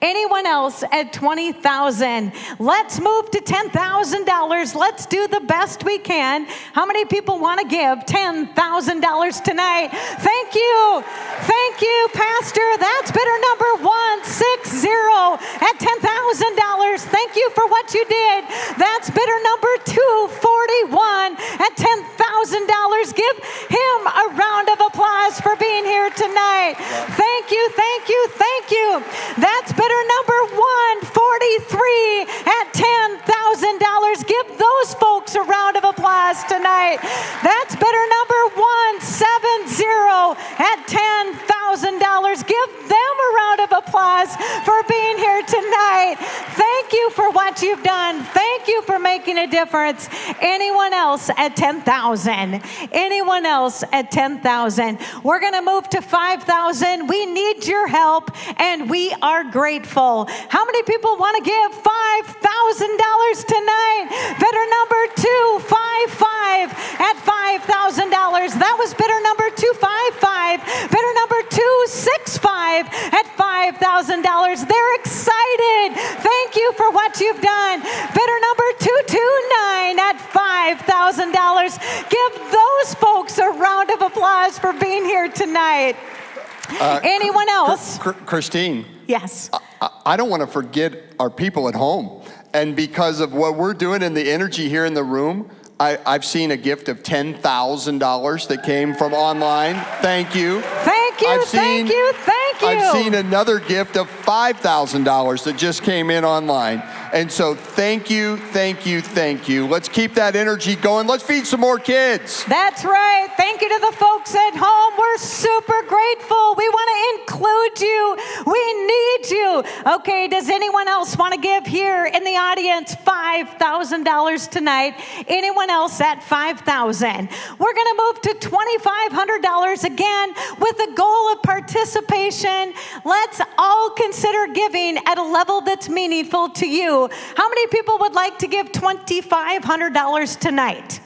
Anyone else at $20,000? Let's move to $10,000. Let's do the best we can. How many people want to give $10,000 tonight? Thank you. Thank you, Pastor. That's bidder number 160 at $10,000. Thank you for what you did. That's bidder number 241 at $10,000. Give him a round of applause for being here tonight. Thank you, thank you, thank you. That's bidder number 143 at $10,000. Give those folks a round of applause tonight. That's bidder number 170 at $10,000. Give them a round of applause for being here tonight. Thank you for what you've done. Thank you for making a difference. Anyone else at $10,000? Anyone else at $10,000? We're going to move to $5,000. We need your help, and we are grateful. How many people want to give $5,000 tonight? Bidder number 255 at $5,000. That was bidder number 255. Bidder number 265 at $5,000. They're excited. Thank you for what you've done. Bidder number 229 at $5,000. Give those folks a round of applause for being here tonight. Anyone else? Christine. Yes. I don't want to forget our people at home. And because of what we're doing and the energy here in the room, I've seen a gift of $10,000 that came from online. Thank you. Thank you, thank you, thank you. I've seen another gift of $5,000 that just came in online. And so thank you, thank you, thank you. Let's keep that energy going. Let's feed some more kids. That's right. Thank you to the folks at home. We're super grateful. We want to include you. We need you. Okay, does anyone else want to give here in the audience $5,000 tonight? Anyone else at $5,000? We're going to move to $2,500 again with the goal of participation. Let's all consider giving at a level that's meaningful to you. How many people would like to give $2,500 tonight?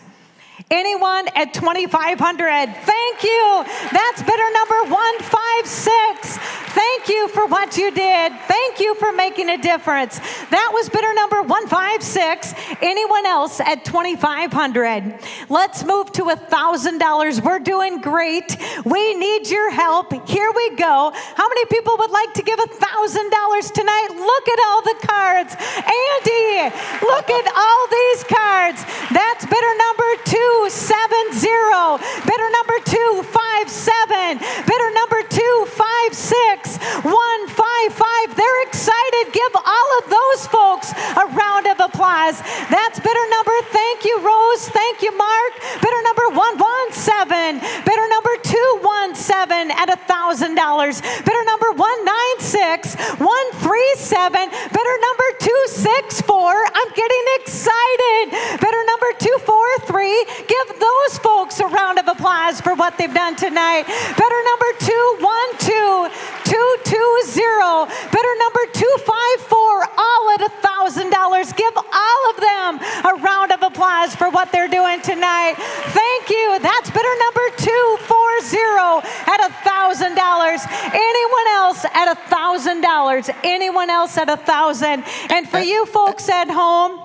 Anyone at $2,500? Thank you. That's bidder number 156. Thank you for what you did. Thank you for making a difference. That was bidder number 156. Anyone else at $2,500? Let's move to $1,000. We're doing great. We need your help. Here we go. How many people would like to give $1,000 tonight? Look at all the cards. Andy, look at all these cards. That's bidder number 270. Bidder number 257. Bidder number 256. 155. They're excited. Give all of those folks a round of applause. That's bidder number, thank you, Rose. Thank you, Mark. Bidder number 117. Bidder number 217 at $1,000. Bidder number 196. 137. Bidder number 264. I'm getting excited. Bidder number 243. Give those folks a round of applause for what they've done tonight. Bidder number 212. 220. Bidder number 254. All at $1,000. Give all of them a round of applause for what they're doing tonight. Thank you. That's bidder number 240 at $1,000. Anyone else at $1,000? Anyone else at $1,000? And for you folks at home,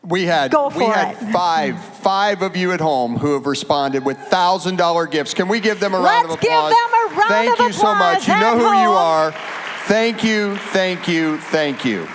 we had five of you at home who have responded with $1,000 gifts. Can we give them a round of applause? Let's give them a round of applause. Thank you so much. You know who you are. Thank you, thank you, thank you.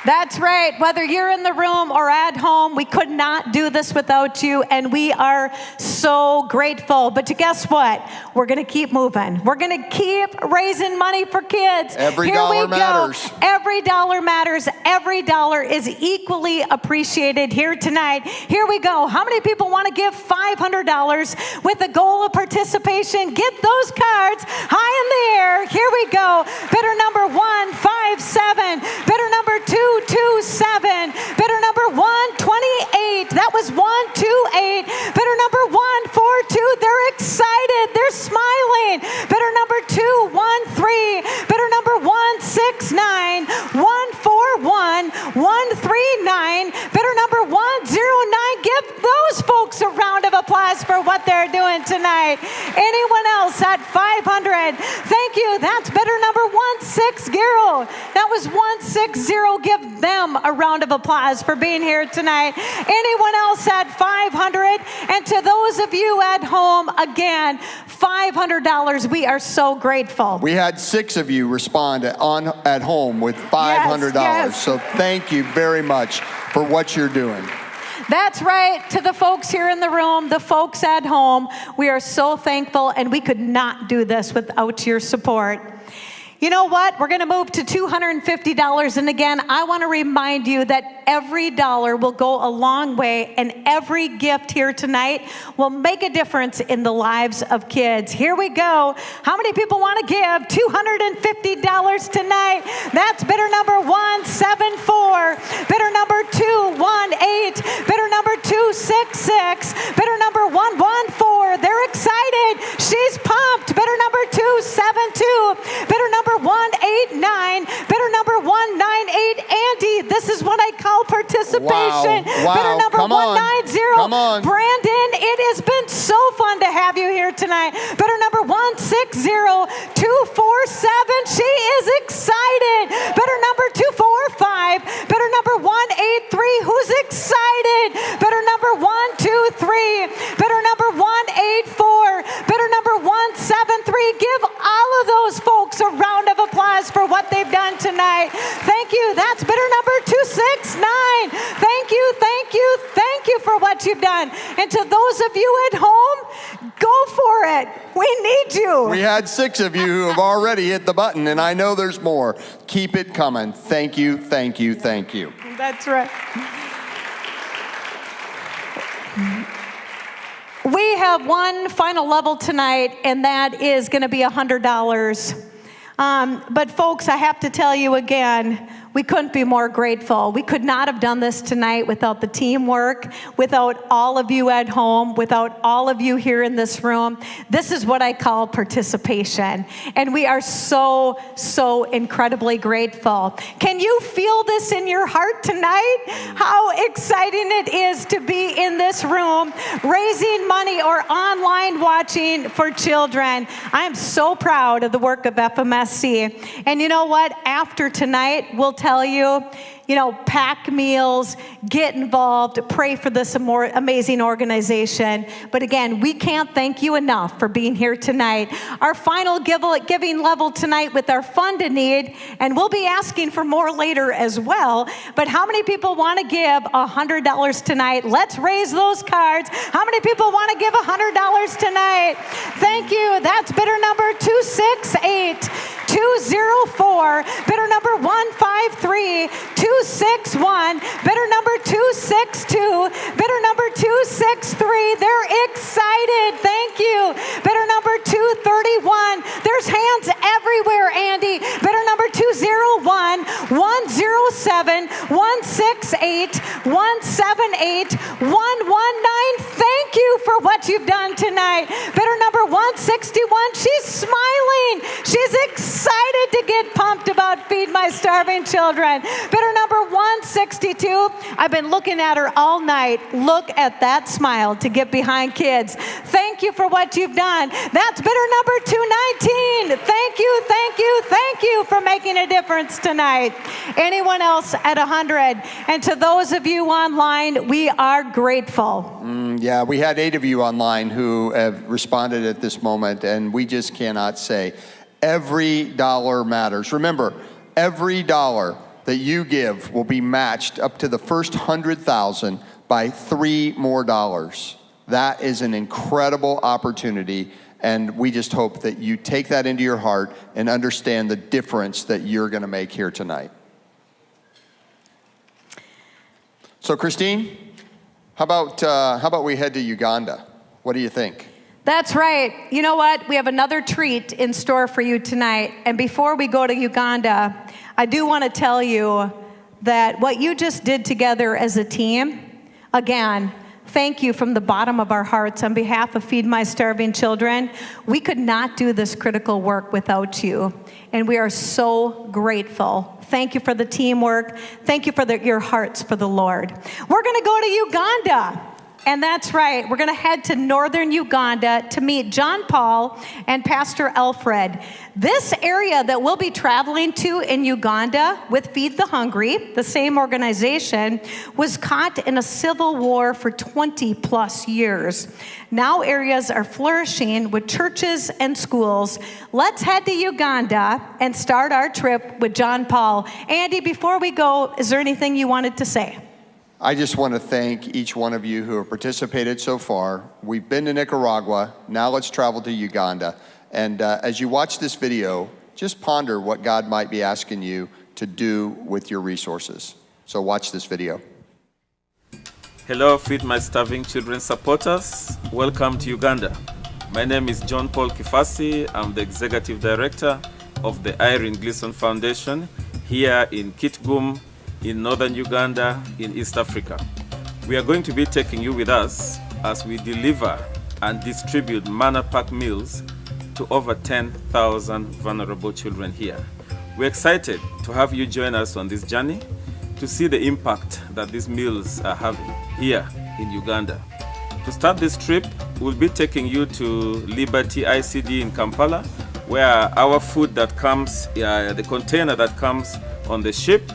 That's right. Whether you're in the room or at home, we could not do this without you, and we are so grateful. But guess what? We're going to keep moving. We're going to keep raising money for kids. Every dollar matters. Every dollar matters. Every dollar is equally appreciated here tonight. Here we go. How many people want to give $500 with the goal of participation? Get those cards high in the air. Here we go. Bidder number 157. Bidder number 227. Bidder number 128. That was 128. Bidder number 142. They're excited. They're smiling. Bidder number 213. Bidder number 169. 141. 139. Bidder number 109. Give those folks a round of applause for what they're doing tonight. Anyone else else at 500? Thank you. That's bidder number 160. That was 160. Give them a round of applause for being here tonight. Anyone else at 500? And to those of you at home, again, $500. We are so grateful. We had 6 of you respond at home with $500. Yes. So thank you very much for what you're doing. That's right. To the folks here in the room, the folks at home, we are so thankful, and we could not do this without your support. You know what? We're going to move to $250. And again, I want to remind you that every dollar will go a long way, and every gift here tonight will make a difference in the lives of kids. Here we go. How many people want to give $250 tonight? That's bidder number 174, bidder number 218, bidder number 266, bidder number 114. They're excited. She's pumped. Bidder number 272, bidder number 189, bidder number 198. Andy, this is what I call participation. Wow. Bidder number Come on. 190. Come on. Brandon, it has been so fun to have you here tonight. Bidder number 160, 247. She is excited. Bidder number 245, bidder number 183. Who's excited? Bidder number 123, bidder number 184, bidder number 173. Give all of those folks a round of applause for what they've done tonight. Thank you. That's bidder number 269. Thank you, thank you, thank you for what you've done. And to those of you at home, go for it. We need you. We had 6 of you who have already hit the button, and I know there's more. Keep it coming. Thank you, thank you, thank you. That's right. We have one final level tonight, and that is going to be $100. But folks, I have to tell you again, we couldn't be more grateful. We could not have done this tonight without the teamwork, without all of you at home, without all of you here in this room. This is what I call participation. And we are so, so incredibly grateful. Can you feel this in your heart tonight? How exciting it is to be in this room, raising money or online watching for children. I am so proud of the work of FMSC. And you know what? After tonight, we'll tell you, pack meals, get involved, pray for this amazing organization. But again, we can't thank you enough for being here tonight. Our final giving level tonight with our fund in need, and we'll be asking for more later as well. But how many people want to give $100 tonight? Let's raise those cards. How many people want to give $100 tonight? Thank you. That's bidder number 268. 204, bidder number 153, 261, bidder number 262, bidder number 263. They're excited. Thank you. Bidder number 231. There's hands everywhere, Andy. Bidder number 201, 107, 168, 178, 119. Thank you for what you've done tonight. Bidder number 161. She's smiling. She's excited to get pumped about Feed My Starving Children. Bidder number 162. I've been looking at her all night. Look at that smile to get behind kids. Thank you for what you've done. That's bidder number 219. Thank you, thank you, thank you for making a difference tonight. Anyone else at 100? And to those of you online, we are grateful. Yeah, we had 8 of you online who have responded at this moment, and we just cannot say every dollar matters. Remember, every dollar that you give will be matched up to the first 100,000 by 3 more dollars. That is an incredible opportunity, and we just hope that you take that into your heart and understand the difference that you're going to make here tonight. So, Christine, how about we head to Uganda? What do you think? That's right. You know what? We have another treat in store for you tonight. And before we go to Uganda, I do want to tell you that what you just did together as a team, again, thank you from the bottom of our hearts on behalf of Feed My Starving Children. We could not do this critical work without you. And we are so grateful. Thank you for the teamwork. Thank you for your hearts for the Lord. We're going to go to Uganda. And that's right. We're going to head to northern Uganda to meet John Paul and Pastor Alfred. This area that we'll be traveling to in Uganda with Feed the Hungry, the same organization, was caught in a civil war for 20 plus years. Now areas are flourishing with churches and schools. Let's head to Uganda and start our trip with John Paul. Andy, before we go, is there anything you wanted to say? I just want to thank each one of you who have participated so far. We've been to Nicaragua, now let's travel to Uganda. And as you watch this video, just ponder what God might be asking you to do with your resources. So watch this video. Hello, Feed My Starving Children supporters. Welcome to Uganda. My name is John Paul Kifasi. I'm the Executive Director of the Irene Gleason Foundation here in Kitgum, in northern Uganda, in East Africa. We are going to be taking you with us as we deliver and distribute MannaPack meals to over 10,000 vulnerable children here. We're excited to have you join us on this journey to see the impact that these meals are having here in Uganda. To start this trip, we'll be taking you to Liberty ICD in Kampala, where our food that comes, the container that comes on the ship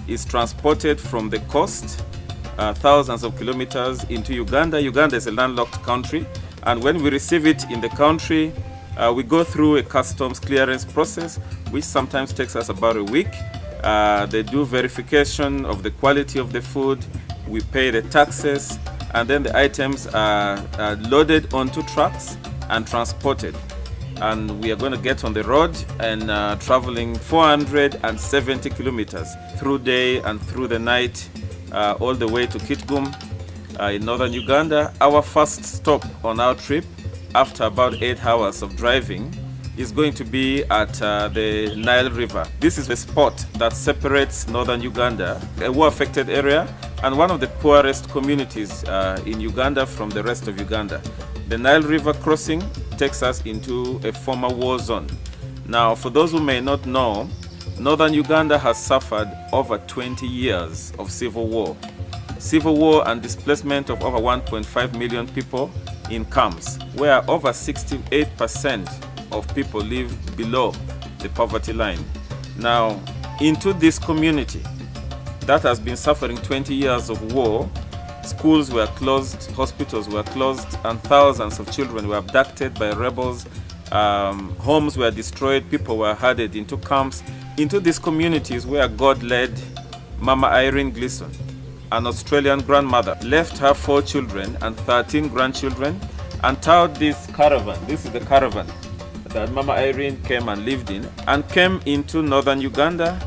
is transported from the coast, thousands of kilometers into Uganda. Uganda is a landlocked country, and when we receive it in the country, we go through a customs clearance process, which sometimes takes us about a week. They do verification of the quality of the food, we pay the taxes, and then the items are loaded onto trucks and transported. And we are going to get on the road and traveling 470 kilometers through day and through the night, all the way to Kitgum in northern Uganda. Our first stop on our trip, after about 8 hours of driving, is going to be at the Nile River. This is the spot that separates northern Uganda, a war-affected area, and one of the poorest communities in Uganda from the rest of Uganda. The Nile River crossing takes us into a former war zone. Now, for those who may not know, northern Uganda has suffered over 20 years of civil war. Civil war and displacement of over 1.5 million people in camps, where over 68% of people live below the poverty line. Now, into this community that has been suffering 20 years of war, schools were closed, hospitals were closed, and thousands of children were abducted by rebels. Homes were destroyed, people were herded into camps, into these communities where God led Mama Irene Gleason, an Australian grandmother, left her 4 children and 13 grandchildren and towed this caravan. This is the caravan that Mama Irene came and lived in, and came into northern Uganda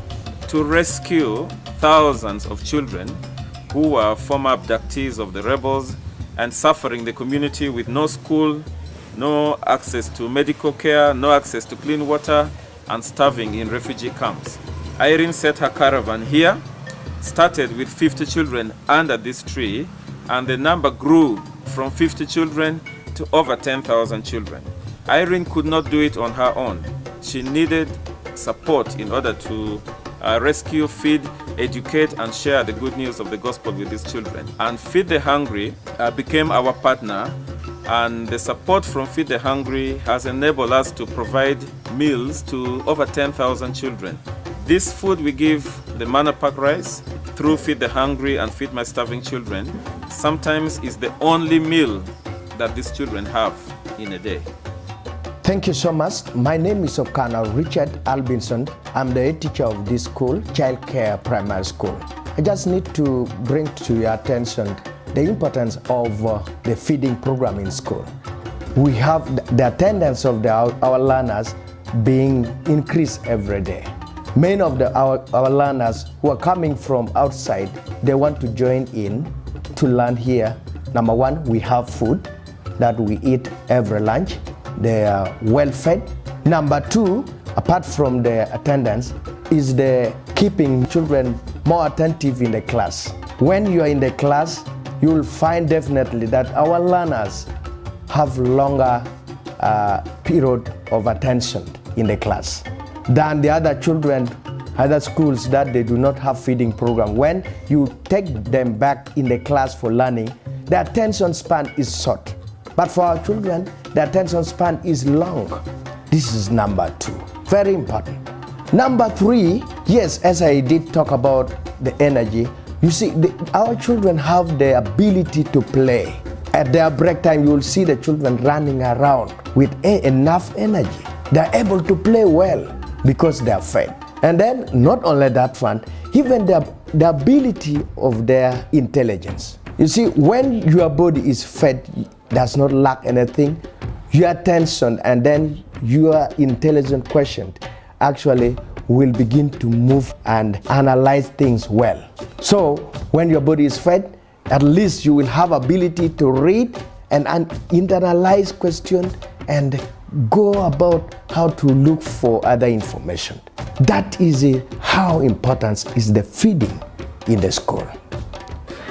to rescue thousands of children who were former abductees of the rebels and suffering the community with no school, no access to medical care, no access to clean water, and starving in refugee camps. Irene set her caravan here, started with 50 children under this tree, and the number grew from 50 children to over 10,000 children. Irene could not do it on her own. She needed support in order to rescue, feed, educate, and share the good news of the gospel with these children. And Feed the Hungry became our partner, and the support from Feed the Hungry has enabled us to provide meals to over 10,000 children. This food we give, the MannaPack rice, through Feed the Hungry and Feed My Starving Children, sometimes is the only meal that these children have in a day. Thank you so much. My name is Colonel Richard Albinson. I'm the head teacher of this school, Child Care Primary School. I just need to bring to your attention the importance of the feeding program in school. We have the attendance of our learners being increased every day. Many of our learners who are coming from outside, they want to join in to learn here. Number one, we have food that we eat every lunch. They are well fed. Number two, apart from the attendance, is the keeping children more attentive in the class. When you are in the class, you will find definitely that our learners have longer period of attention in the class than the other children, other schools that they do not have feeding program. When you take them back in the class for learning, the attention span is short. But for our children, the attention span is long. This is number 2, very important. Number 3, yes, as I did talk about the energy, you see, our children have the ability to play. At their break time, you will see the children running around with enough energy. They're able to play well because they are fed. And then, not only that one, even the ability of their intelligence. You see, when your body is fed, does not lack anything, your attention and then your intelligent quotient actually will begin to move and analyze things well. So when your body is fed, at least you will have ability to read and internalize questions and go about how to look for other information. That is how important is the feeding in the school.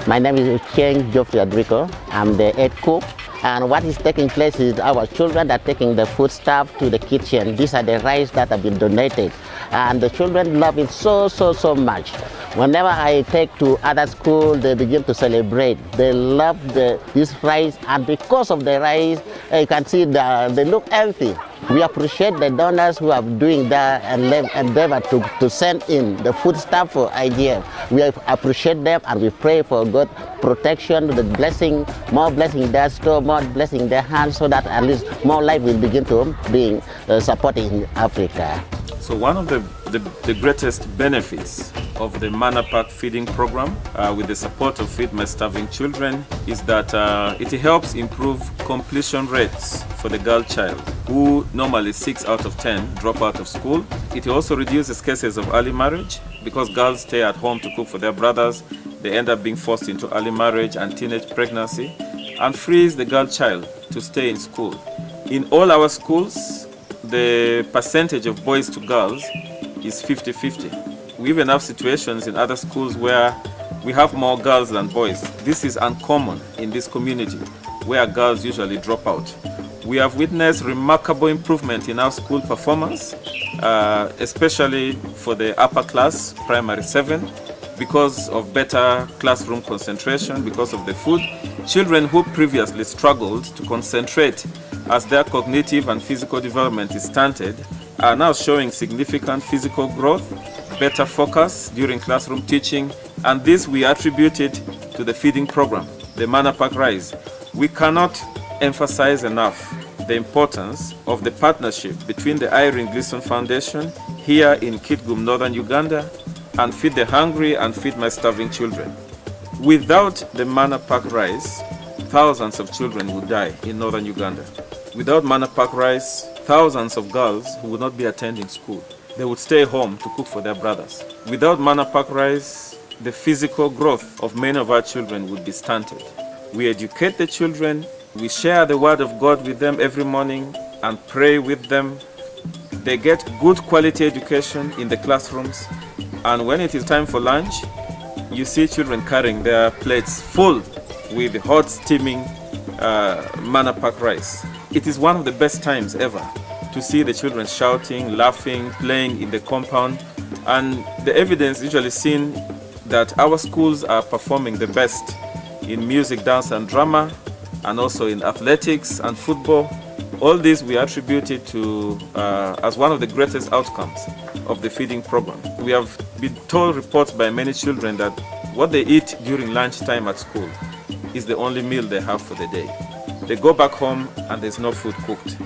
My name is Chen Geoffrey Adrico. I'm the head cook. And what is taking place is our children are taking the food stuff to the kitchen. These are the rice that have been donated. And the children love it so much. Whenever I take to other schools, they begin to celebrate. They love this rice, and because of the rice, you can see they look healthy. We appreciate the donors who are doing that and endeavor to send in the food stuff for IGF. We appreciate them and we pray for God protection, the blessing, more blessing in their store, more blessing in their hands, so that at least more life will begin to be supported in Africa. So one of the greatest benefits of the MannaPack feeding program with the support of Feed My Starving Children is that it helps improve completion rates for the girl child, who normally 6 out of 10 drop out of school. It also reduces cases of early marriage because girls stay at home to cook for their brothers. They end up being forced into early marriage and teenage pregnancy, and frees the girl child to stay in school. In all our schools, the percentage of boys to girls is 50-50. We even have situations in other schools where we have more girls than boys. This is uncommon in this community, where girls usually drop out. We have witnessed remarkable improvement in our school performance, especially for the upper class, primary 7, because of better classroom concentration, because of the food. Children who previously struggled to concentrate as their cognitive and physical development is stunted are now showing significant physical growth, better focus during classroom teaching, and this we attributed to the feeding program, the MannaPack Rise. We cannot emphasize enough the importance of the partnership between the Irene Gleason Foundation here in Kitgum, northern Uganda, and Feed the Hungry and Feed My Starving Children. Without the MannaPack Rise, thousands of children would die in northern Uganda. Without MannaPack Rise, thousands of girls who would not be attending school. They would stay home to cook for their brothers. Without MannaPack Rise, the physical growth of many of our children would be stunted. We educate the children, we share the word of God with them every morning and pray with them. They get good quality education in the classrooms, and when it is time for lunch, you see children carrying their plates full with hot steaming MannaPack rice. It is one of the best times ever to see the children shouting, laughing, playing in the compound, and the evidence usually seen that our schools are performing the best in music, dance and drama, and also in athletics and football. All this we attributed to as one of the greatest outcomes of the feeding program. We have been told reports by many children that what they eat during lunchtime at school is the only meal they have for the day. They go back home and there's no food cooked.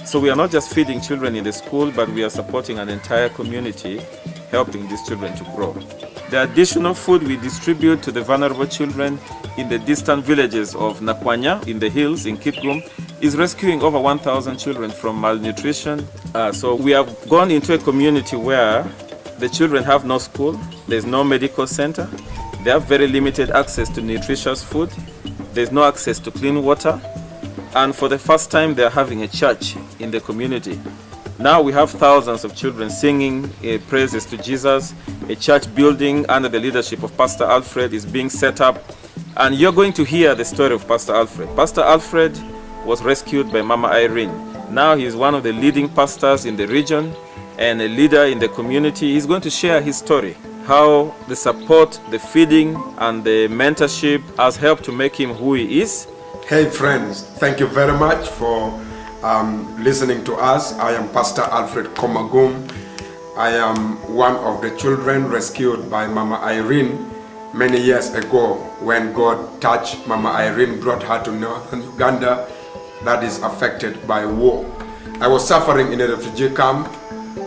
So we are not just feeding children in the school, but we are supporting an entire community, helping these children to grow. The additional food we distribute to the vulnerable children in the distant villages of Nakwanya in the hills in Kitgum is rescuing over 1,000 children from malnutrition. So we have gone into a community where the children have no school, there's no medical center, they have very limited access to nutritious food, there's no access to clean water, and for the first time they're having a church in the community. Now we have thousands of children singing praises to Jesus. A church building under the leadership of Pastor Alfred is being set up, and you're going to hear the story of Pastor Alfred. Pastor Alfred was rescued by Mama Irene. Now he's one of the leading pastors in the region and a leader in the community. He's going to share his story how the support, the feeding, and the mentorship has helped to make him who he is. Hey friends, thank you very much for listening to us. I am Pastor Alfred Komagum. I am one of the children rescued by Mama Irene many years ago when God touched Mama Irene, brought her to northern Uganda that is affected by war. I was suffering in a refugee camp.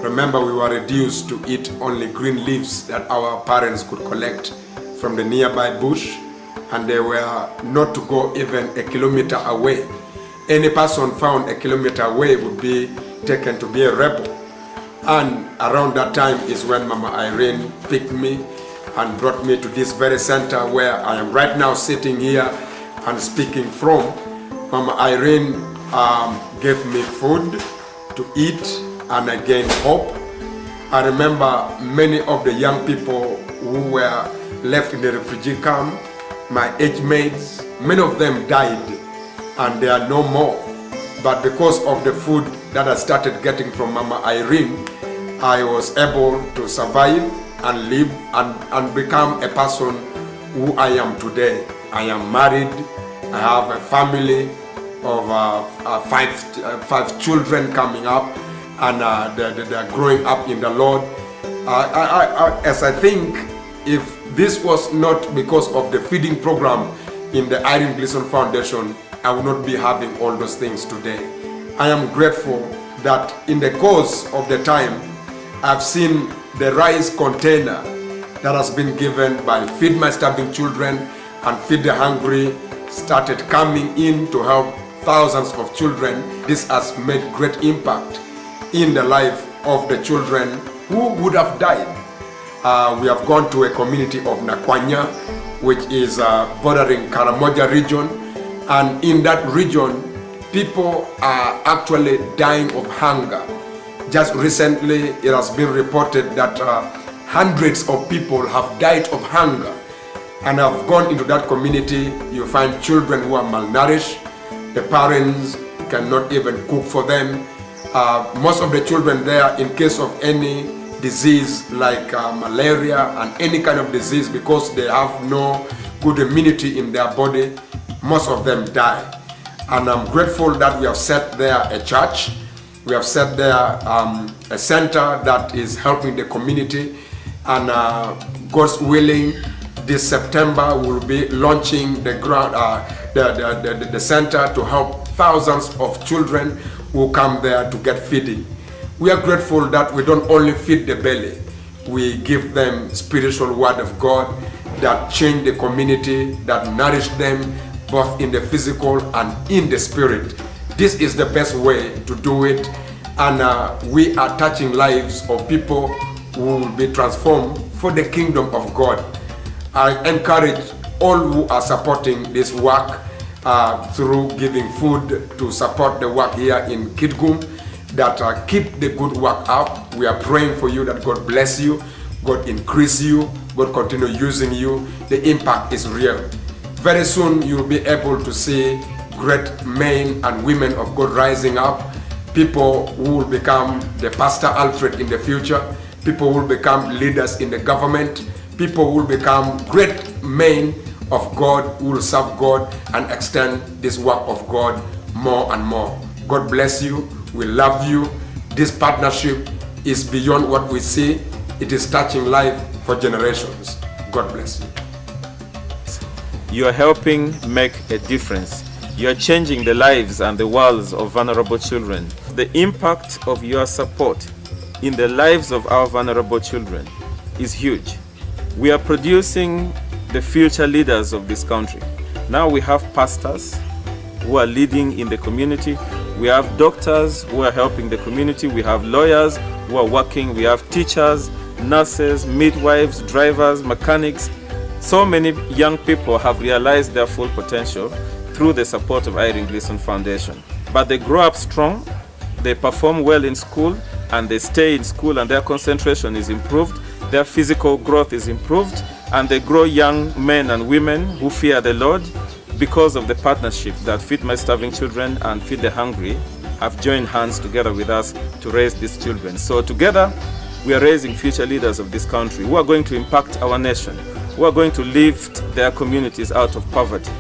Remember, we were reduced to eat only green leaves that our parents could collect from the nearby bush, and they were not to go even a kilometer away. Any person found a kilometer away would be taken to be a rebel. And around that time is when Mama Irene picked me and brought me to this very center where I am right now sitting here and speaking from. Mama Irene gave me food to eat and I gained hope. I remember many of the young people who were left in the refugee camp, my age mates, many of them died and they are no more. But because of the food that I started getting from Mama Irene, I was able to survive and live and become a person who I am today. I am married, I have a family of five children coming up, and they're growing up in the Lord. As I think, if this was not because of the feeding program in the Irene Gleason Foundation, I would not be having all those things today. I am grateful that in the course of the time, I've seen the rice container that has been given by Feed My Starving Children and Feed the Hungry started coming in to help thousands of children. This has made great impact in the life of the children who would have died. We have gone to a community of Nakwanya, which is bordering Karamoja region, and in that region, people are actually dying of hunger. Just recently, it has been reported that hundreds of people have died of hunger. And I've gone into that community, you find children who are malnourished, the parents cannot even cook for them. Most of the children there, in case of any disease like malaria and any kind of disease, because they have no good immunity in their body, most of them die. And I'm grateful that we have set there a church. We have set there a center that is helping the community, and God's willing, this September we'll be launching the center to help thousands of children who come there to get feeding. We are grateful that we don't only feed the belly, we give them spiritual word of God that change the community, that nourish them both in the physical and in the spirit. This is the best way to do it, and we are touching lives of people who will be transformed for the kingdom of God. I encourage all who are supporting this work through giving food to support the work here in Kitgum, that keep the good work up. We are praying for you that God bless you, God increase you, God continue using you. The impact is real. Very soon you'll be able to see great men and women of God rising up, people who will become the Pastor Alfred in the future, people who will become leaders in the government, people who will become great men of God who will serve God and extend this work of God more and more. God bless you. We love you. This partnership is beyond what we see. It is touching life for generations. God bless you. You are helping make a difference. You are changing the lives and the worlds of vulnerable children. The impact of your support in the lives of our vulnerable children is huge. We are producing the future leaders of this country. Now we have pastors who are leading in the community. We have doctors who are helping the community. We have lawyers who are working. We have teachers, nurses, midwives, drivers, mechanics. So many young people have realized their full potential through the support of Irene Gleason Foundation. But they grow up strong, they perform well in school, and they stay in school, and their concentration is improved, their physical growth is improved, and they grow young men and women who fear the Lord because of the partnership that Feed My Starving Children and Feed the Hungry have joined hands together with us to raise these children. So together, we are raising future leaders of this country who are going to impact our nation, who are going to lift their communities out of poverty,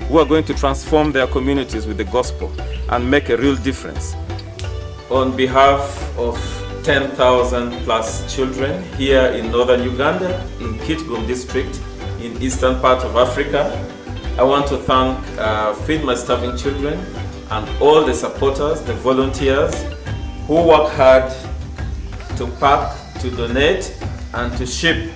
who are going to transform their communities with the gospel and make a real difference. On behalf of 10,000 plus children here in northern Uganda, in Kitgum district, in eastern part of Africa, I want to thank Feed My Starving Children and all the supporters, the volunteers who work hard to pack, to donate, and to ship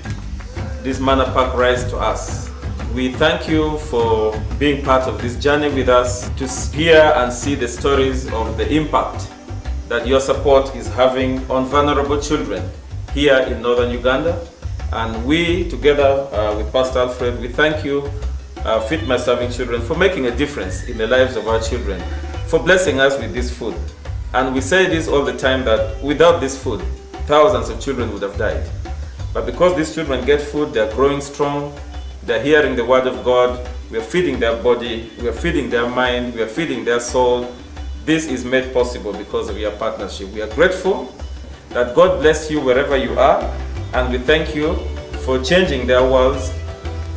this MannaPack rice to us. We thank you for being part of this journey with us, to hear and see the stories of the impact that your support is having on vulnerable children here in northern Uganda. And we, together with Pastor Alfred, we thank you, Feed My Starving Children, for making a difference in the lives of our children, for blessing us with this food. And we say this all the time, that without this food, thousands of children would have died. But because these children get food, they're growing strong, they're hearing the word of God, we are feeding their body, we are feeding their mind, we are feeding their soul. This is made possible because of your partnership. We are grateful that God bless you wherever you are, and we thank you for changing their worlds,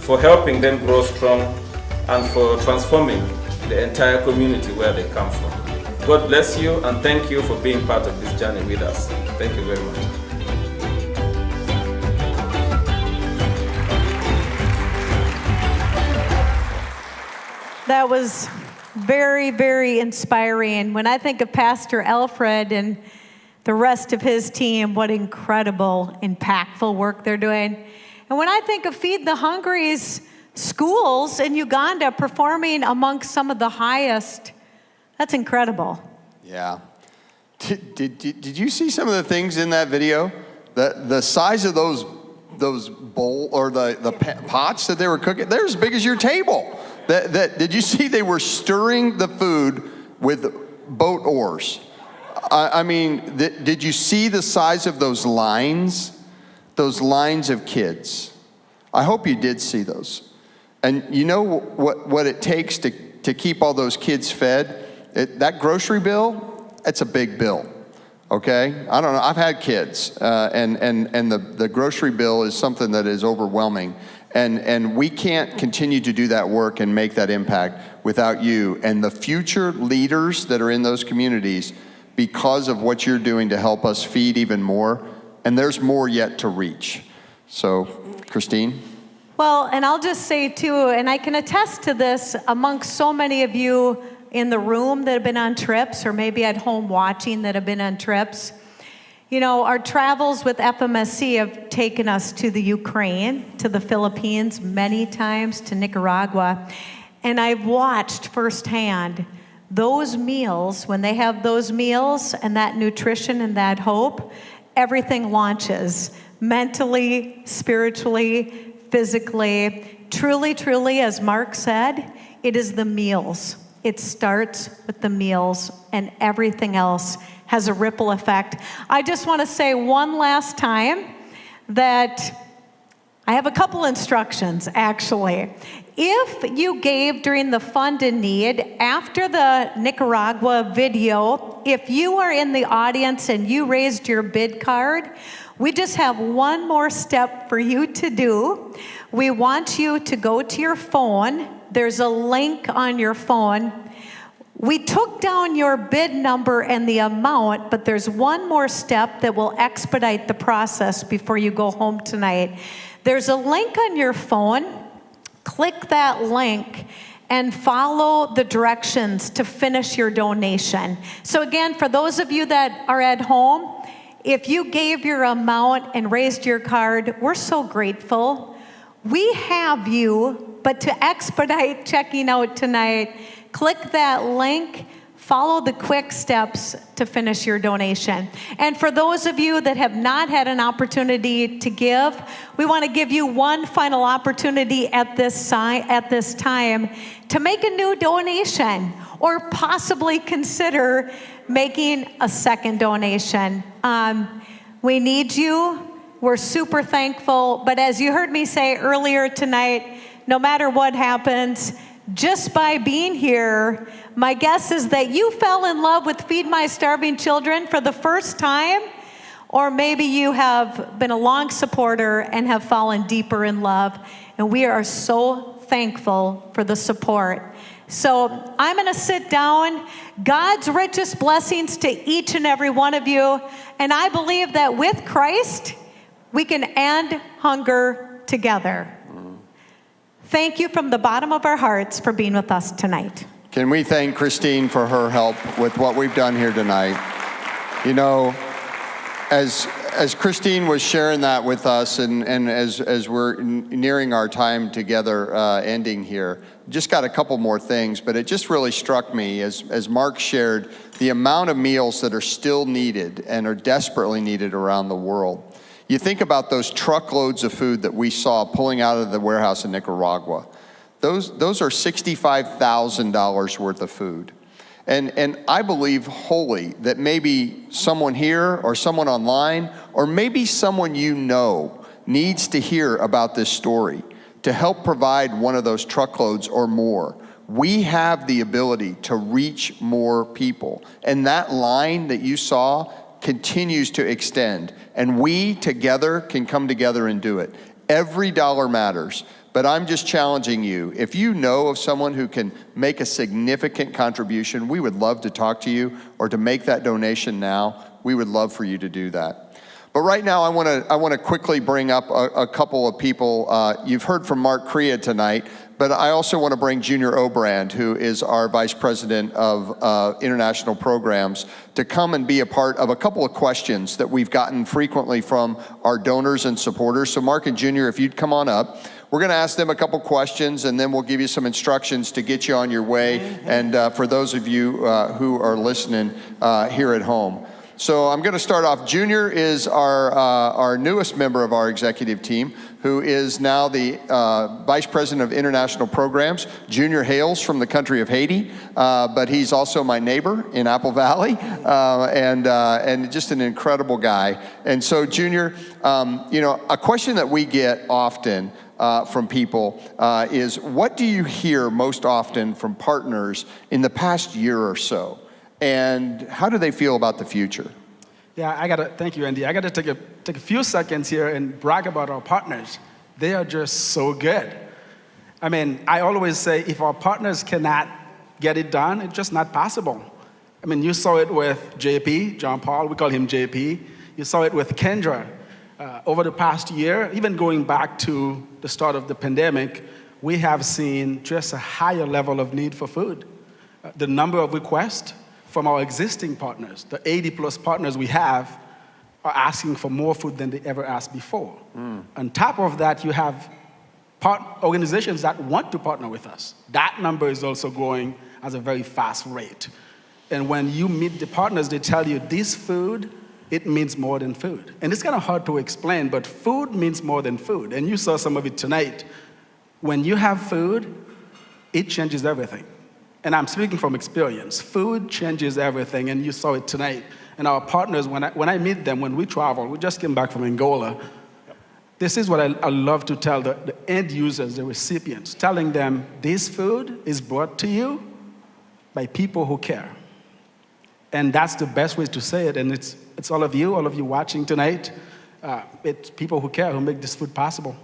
for helping them grow strong, and for transforming the entire community where they come from. God bless you, and thank you for being part of this journey with us. Thank you very much. That was very, very inspiring. When I think of Pastor Alfred and the rest of his team, what incredible, impactful work they're doing. And when I think of Feed the Hungry's schools in Uganda performing amongst some of the highest, that's incredible. Yeah. Did you see some of the things in that video? The size of those bowl or the pots that they were cooking, they're as big as your table. Did you see they were stirring the food with boat oars? I mean, did you see the size of those lines of kids? I hope you did see those. And you know what it takes to keep all those kids fed? That grocery bill, it's a big bill, okay? I don't know, I've had kids, and the grocery bill is something that is overwhelming. And we can't continue to do that work and make that impact without you and the future leaders that are in those communities, because of what you're doing to help us feed even more. And there's more yet to reach. So, Christine? Well, and I'll just say too, and I can attest to this amongst so many of you in the room that have been on trips, or maybe at home watching that have been on trips. You know, our travels with FMSC have taken us to the Ukraine, to the Philippines, many times to Nicaragua. And I've watched firsthand those meals, when they have those meals and that nutrition and that hope, everything launches mentally, spiritually, physically. Truly, truly, as Mark said, it is the meals. It starts with the meals, and everything else has a ripple effect. I just want to say one last time that I have a couple instructions, actually. If you gave during the Fund in Need, after the Nicaragua video, if you are in the audience and you raised your bid card, we just have one more step for you to do. We want you to go to your phone. There's a link on your phone. We took down your bid number and the amount, but there's one more step that will expedite the process before you go home tonight. There's a link on your phone. Click that link and follow the directions to finish your donation. So again, for those of you that are at home, if you gave your amount and raised your card, we're so grateful. We have you, but to expedite checking out tonight, click that link, follow the quick steps to finish your donation. And for those of you that have not had an opportunity to give, we want to give you one final opportunity at this time to make a new donation or possibly consider making a second donation. We need you. We're super thankful. But as you heard me say earlier tonight, no matter what happens, just by being here, my guess is that you fell in love with Feed My Starving Children for the first time, or maybe you have been a long supporter and have fallen deeper in love. And we are so thankful for the support. So I'm going to sit down. God's richest blessings to each and every one of you. And I believe that with Christ, we can end hunger together. Thank you from the bottom of our hearts for being with us tonight. Can we thank Christine for her help with what we've done here tonight? You know, as Christine was sharing that with us, and as we're nearing our time together ending here, just got a couple more things, but it just really struck me as Mark shared the amount of meals that are still needed and are desperately needed around the world. You think about those truckloads of food that we saw pulling out of the warehouse in Nicaragua. Those are $65,000 worth of food. And I believe wholly that maybe someone here or someone online or maybe someone you know needs to hear about this story to help provide one of those truckloads or more. We have the ability to reach more people. And that line that you saw continues to extend. And we together can come together and do it. Every dollar matters. But I'm just challenging you. If you know of someone who can make a significant contribution, we would love to talk to you or to make that donation now. We would love for you to do that. But right now, I want to quickly bring up a couple of people. You've heard from Mark Crea tonight, but I also want to bring Junior Obrand, who is our Vice President of International Programs, to come and be a part of a couple of questions that we've gotten frequently from our donors and supporters. So Mark and Junior, if you'd come on up. We're going to ask them a couple questions, and then we'll give you some instructions to get you on your way, and for those of you who are listening here at home. So I'm going to start off. Junior is our newest member of our executive team, who is now the Vice President of International Programs. Junior hails from the country of Haiti, but he's also my neighbor in Apple Valley, and just an incredible guy. And so, Junior, you know, a question that we get often from people is, what do you hear most often from partners in the past year or so? And how do they feel about the future? Yeah, thank you, Andy. I got to take a few seconds here and brag about our partners. They are just so good. I mean, I always say if our partners cannot get it done, it's just not possible. I mean, you saw it with JP, John Paul, we call him JP. You saw it with Kendra. Over the past year, even going back to the start of the pandemic, we have seen just a higher level of need for food. The number of requests from our existing partners, the 80+ partners we have, are asking for more food than they ever asked before. On top of that, you have organizations that want to partner with us. That number is also growing at a very fast rate. And when you meet the partners, they tell you this food, it means more than food. And it's kind of hard to explain, but food means more than food. And you saw some of it tonight. When you have food, it changes everything. And I'm speaking from experience. Food changes everything, and you saw it tonight. And our partners, when I meet them, when we travel, we just came back from Angola. This is what I love to tell the end users, the recipients, telling them this food is brought to you by people who care. And that's the best way to say it, and it's all of you watching tonight. It's people who care who make this food possible.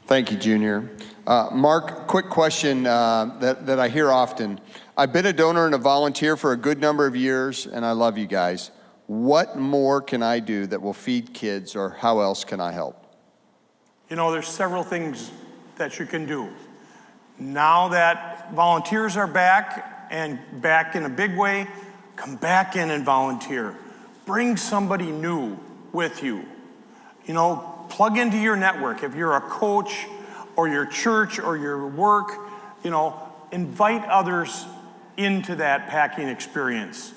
Thank you, Junior. Mark, quick question that I hear often. I've been a donor and a volunteer for a good number of years, and I love you guys. What more can I do that will feed kids, or how else can I help? You know, there's several things that you can do. Now that volunteers are back, and back in a big way, come back in and volunteer. Bring somebody new with you. You know, plug into your network. If you're a coach or your church or your work, you know, invite others into that packing experience.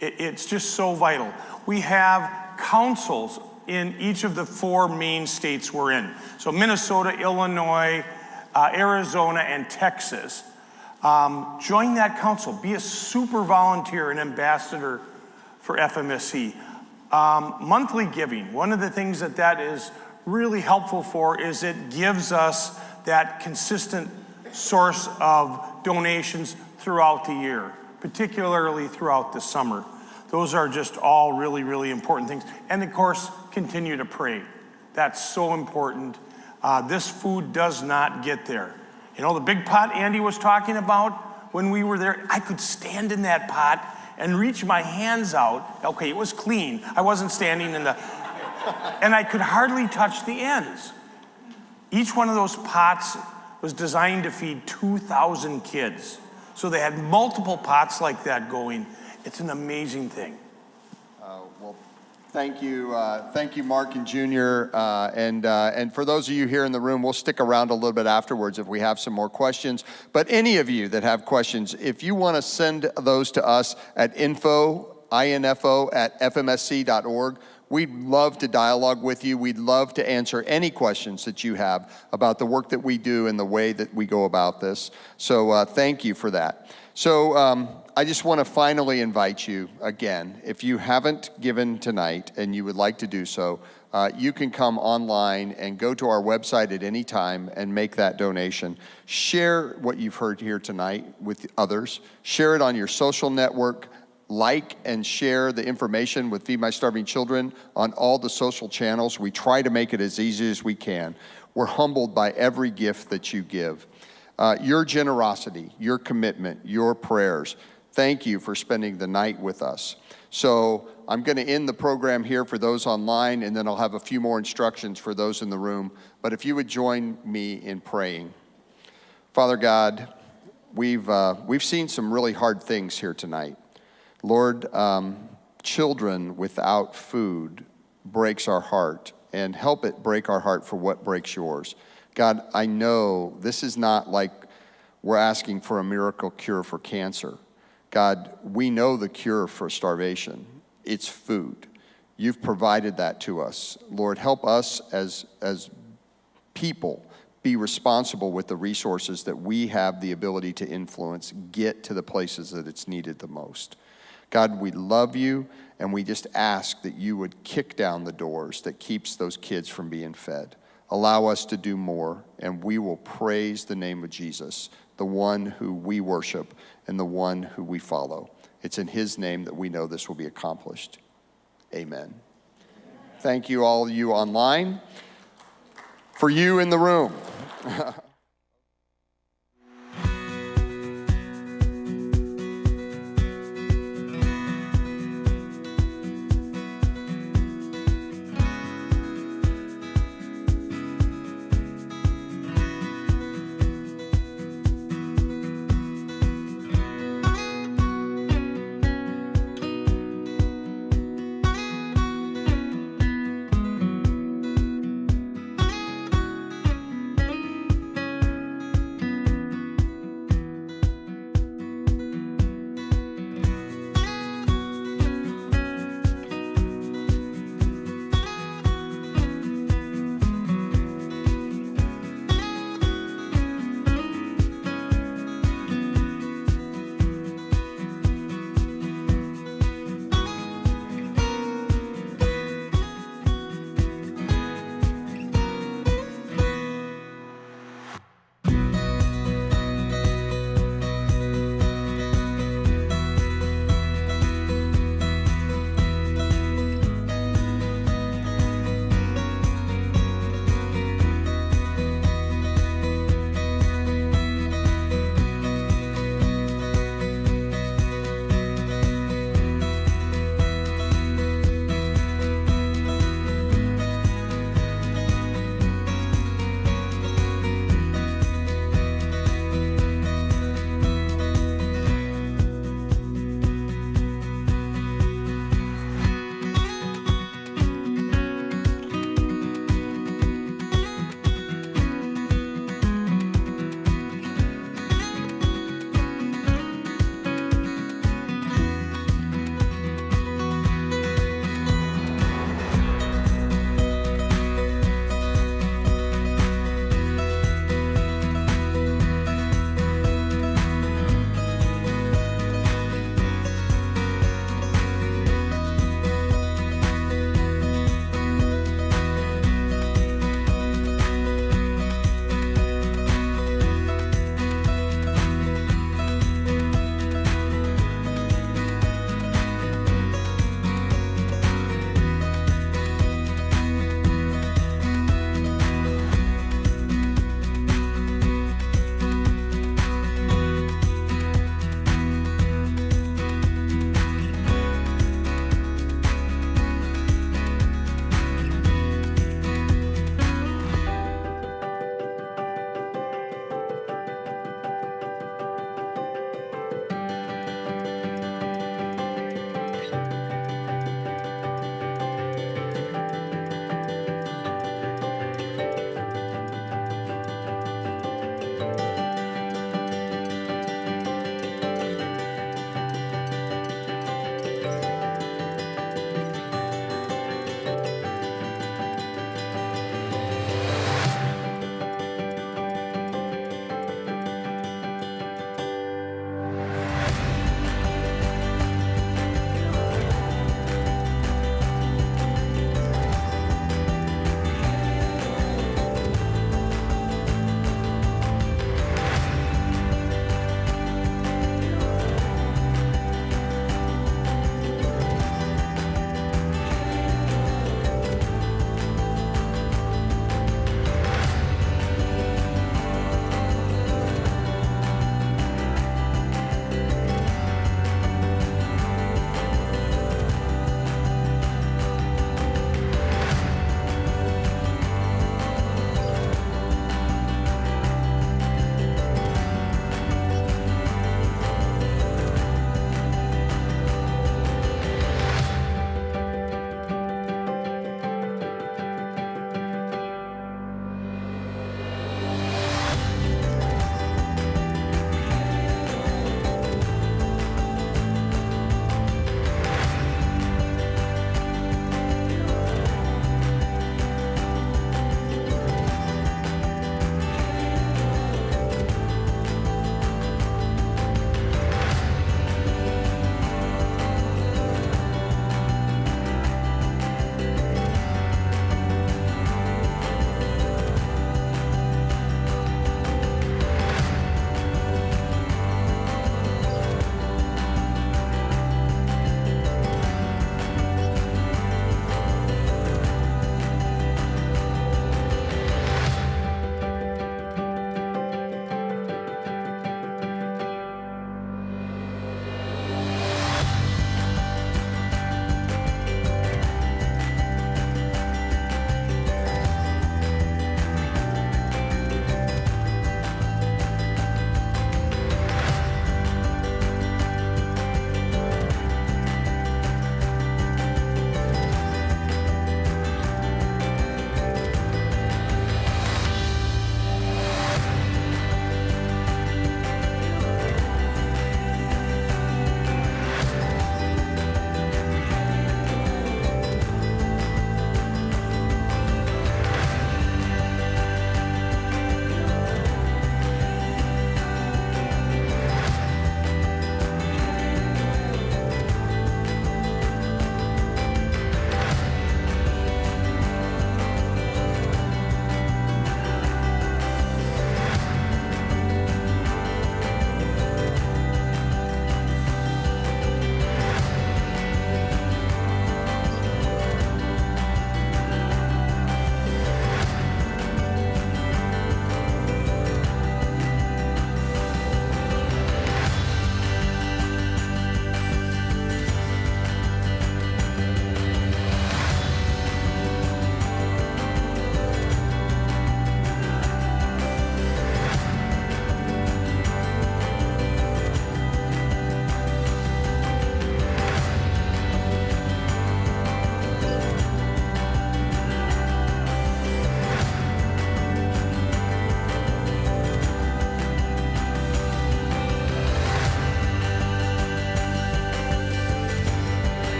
It's just so vital. We have councils in each of the 4 main states we're in. So Minnesota, Illinois, Arizona, and Texas. Join that council. Be a super volunteer and ambassador for FMSC. Monthly giving. One of the things that is really helpful for is it gives us that consistent source of donations throughout the year, particularly throughout the summer. Those are just all really, really important things. And of course, continue to pray. That's so important. This food does not get there. You know, the big pot Andy was talking about when we were there, I could stand in that pot and reach my hands out. Okay, it was clean. I wasn't standing in the, and I could hardly touch the ends. Each one of those pots was designed to feed 2,000 kids. So they had multiple pots like that going. It's an amazing thing. Well, thank you, Mark and Junior, and for those of you here in the room, we'll stick around a little bit afterwards if we have some more questions. But any of you that have questions, if you want to send those to us at info@fmsc.org, we'd love to dialogue with you. We'd love to answer any questions that you have about the work that we do and the way that we go about this. So thank you for that. So I just want to finally invite you again, if you haven't given tonight and you would like to do so, you can come online and go to our website at any time and make that donation. Share what you've heard here tonight with others. Share it on your social network. Like and share the information with Feed My Starving Children on all the social channels. We try to make it as easy as we can. We're humbled by every gift that you give. Your generosity, your commitment, your prayers. Thank you for spending the night with us. So I'm going to end the program here for those online, and then I'll have a few more instructions for those in the room. But if you would join me in praying. Father God, we've seen some really hard things here tonight. Lord, children without food breaks our heart, and help it break our heart for what breaks yours. God, I know this is not like we're asking for a miracle cure for cancer. God, we know the cure for starvation. It's food. You've provided that to us. Lord, help us as people be responsible with the resources that we have the ability to influence, get to the places that it's needed the most. God, we love you, and we just ask that you would kick down the doors that keeps those kids from being fed. Allow us to do more, and we will praise the name of Jesus, the one who we worship and the one who we follow. It's in his name that we know this will be accomplished. Amen. Thank you, all of you online. For you in the room.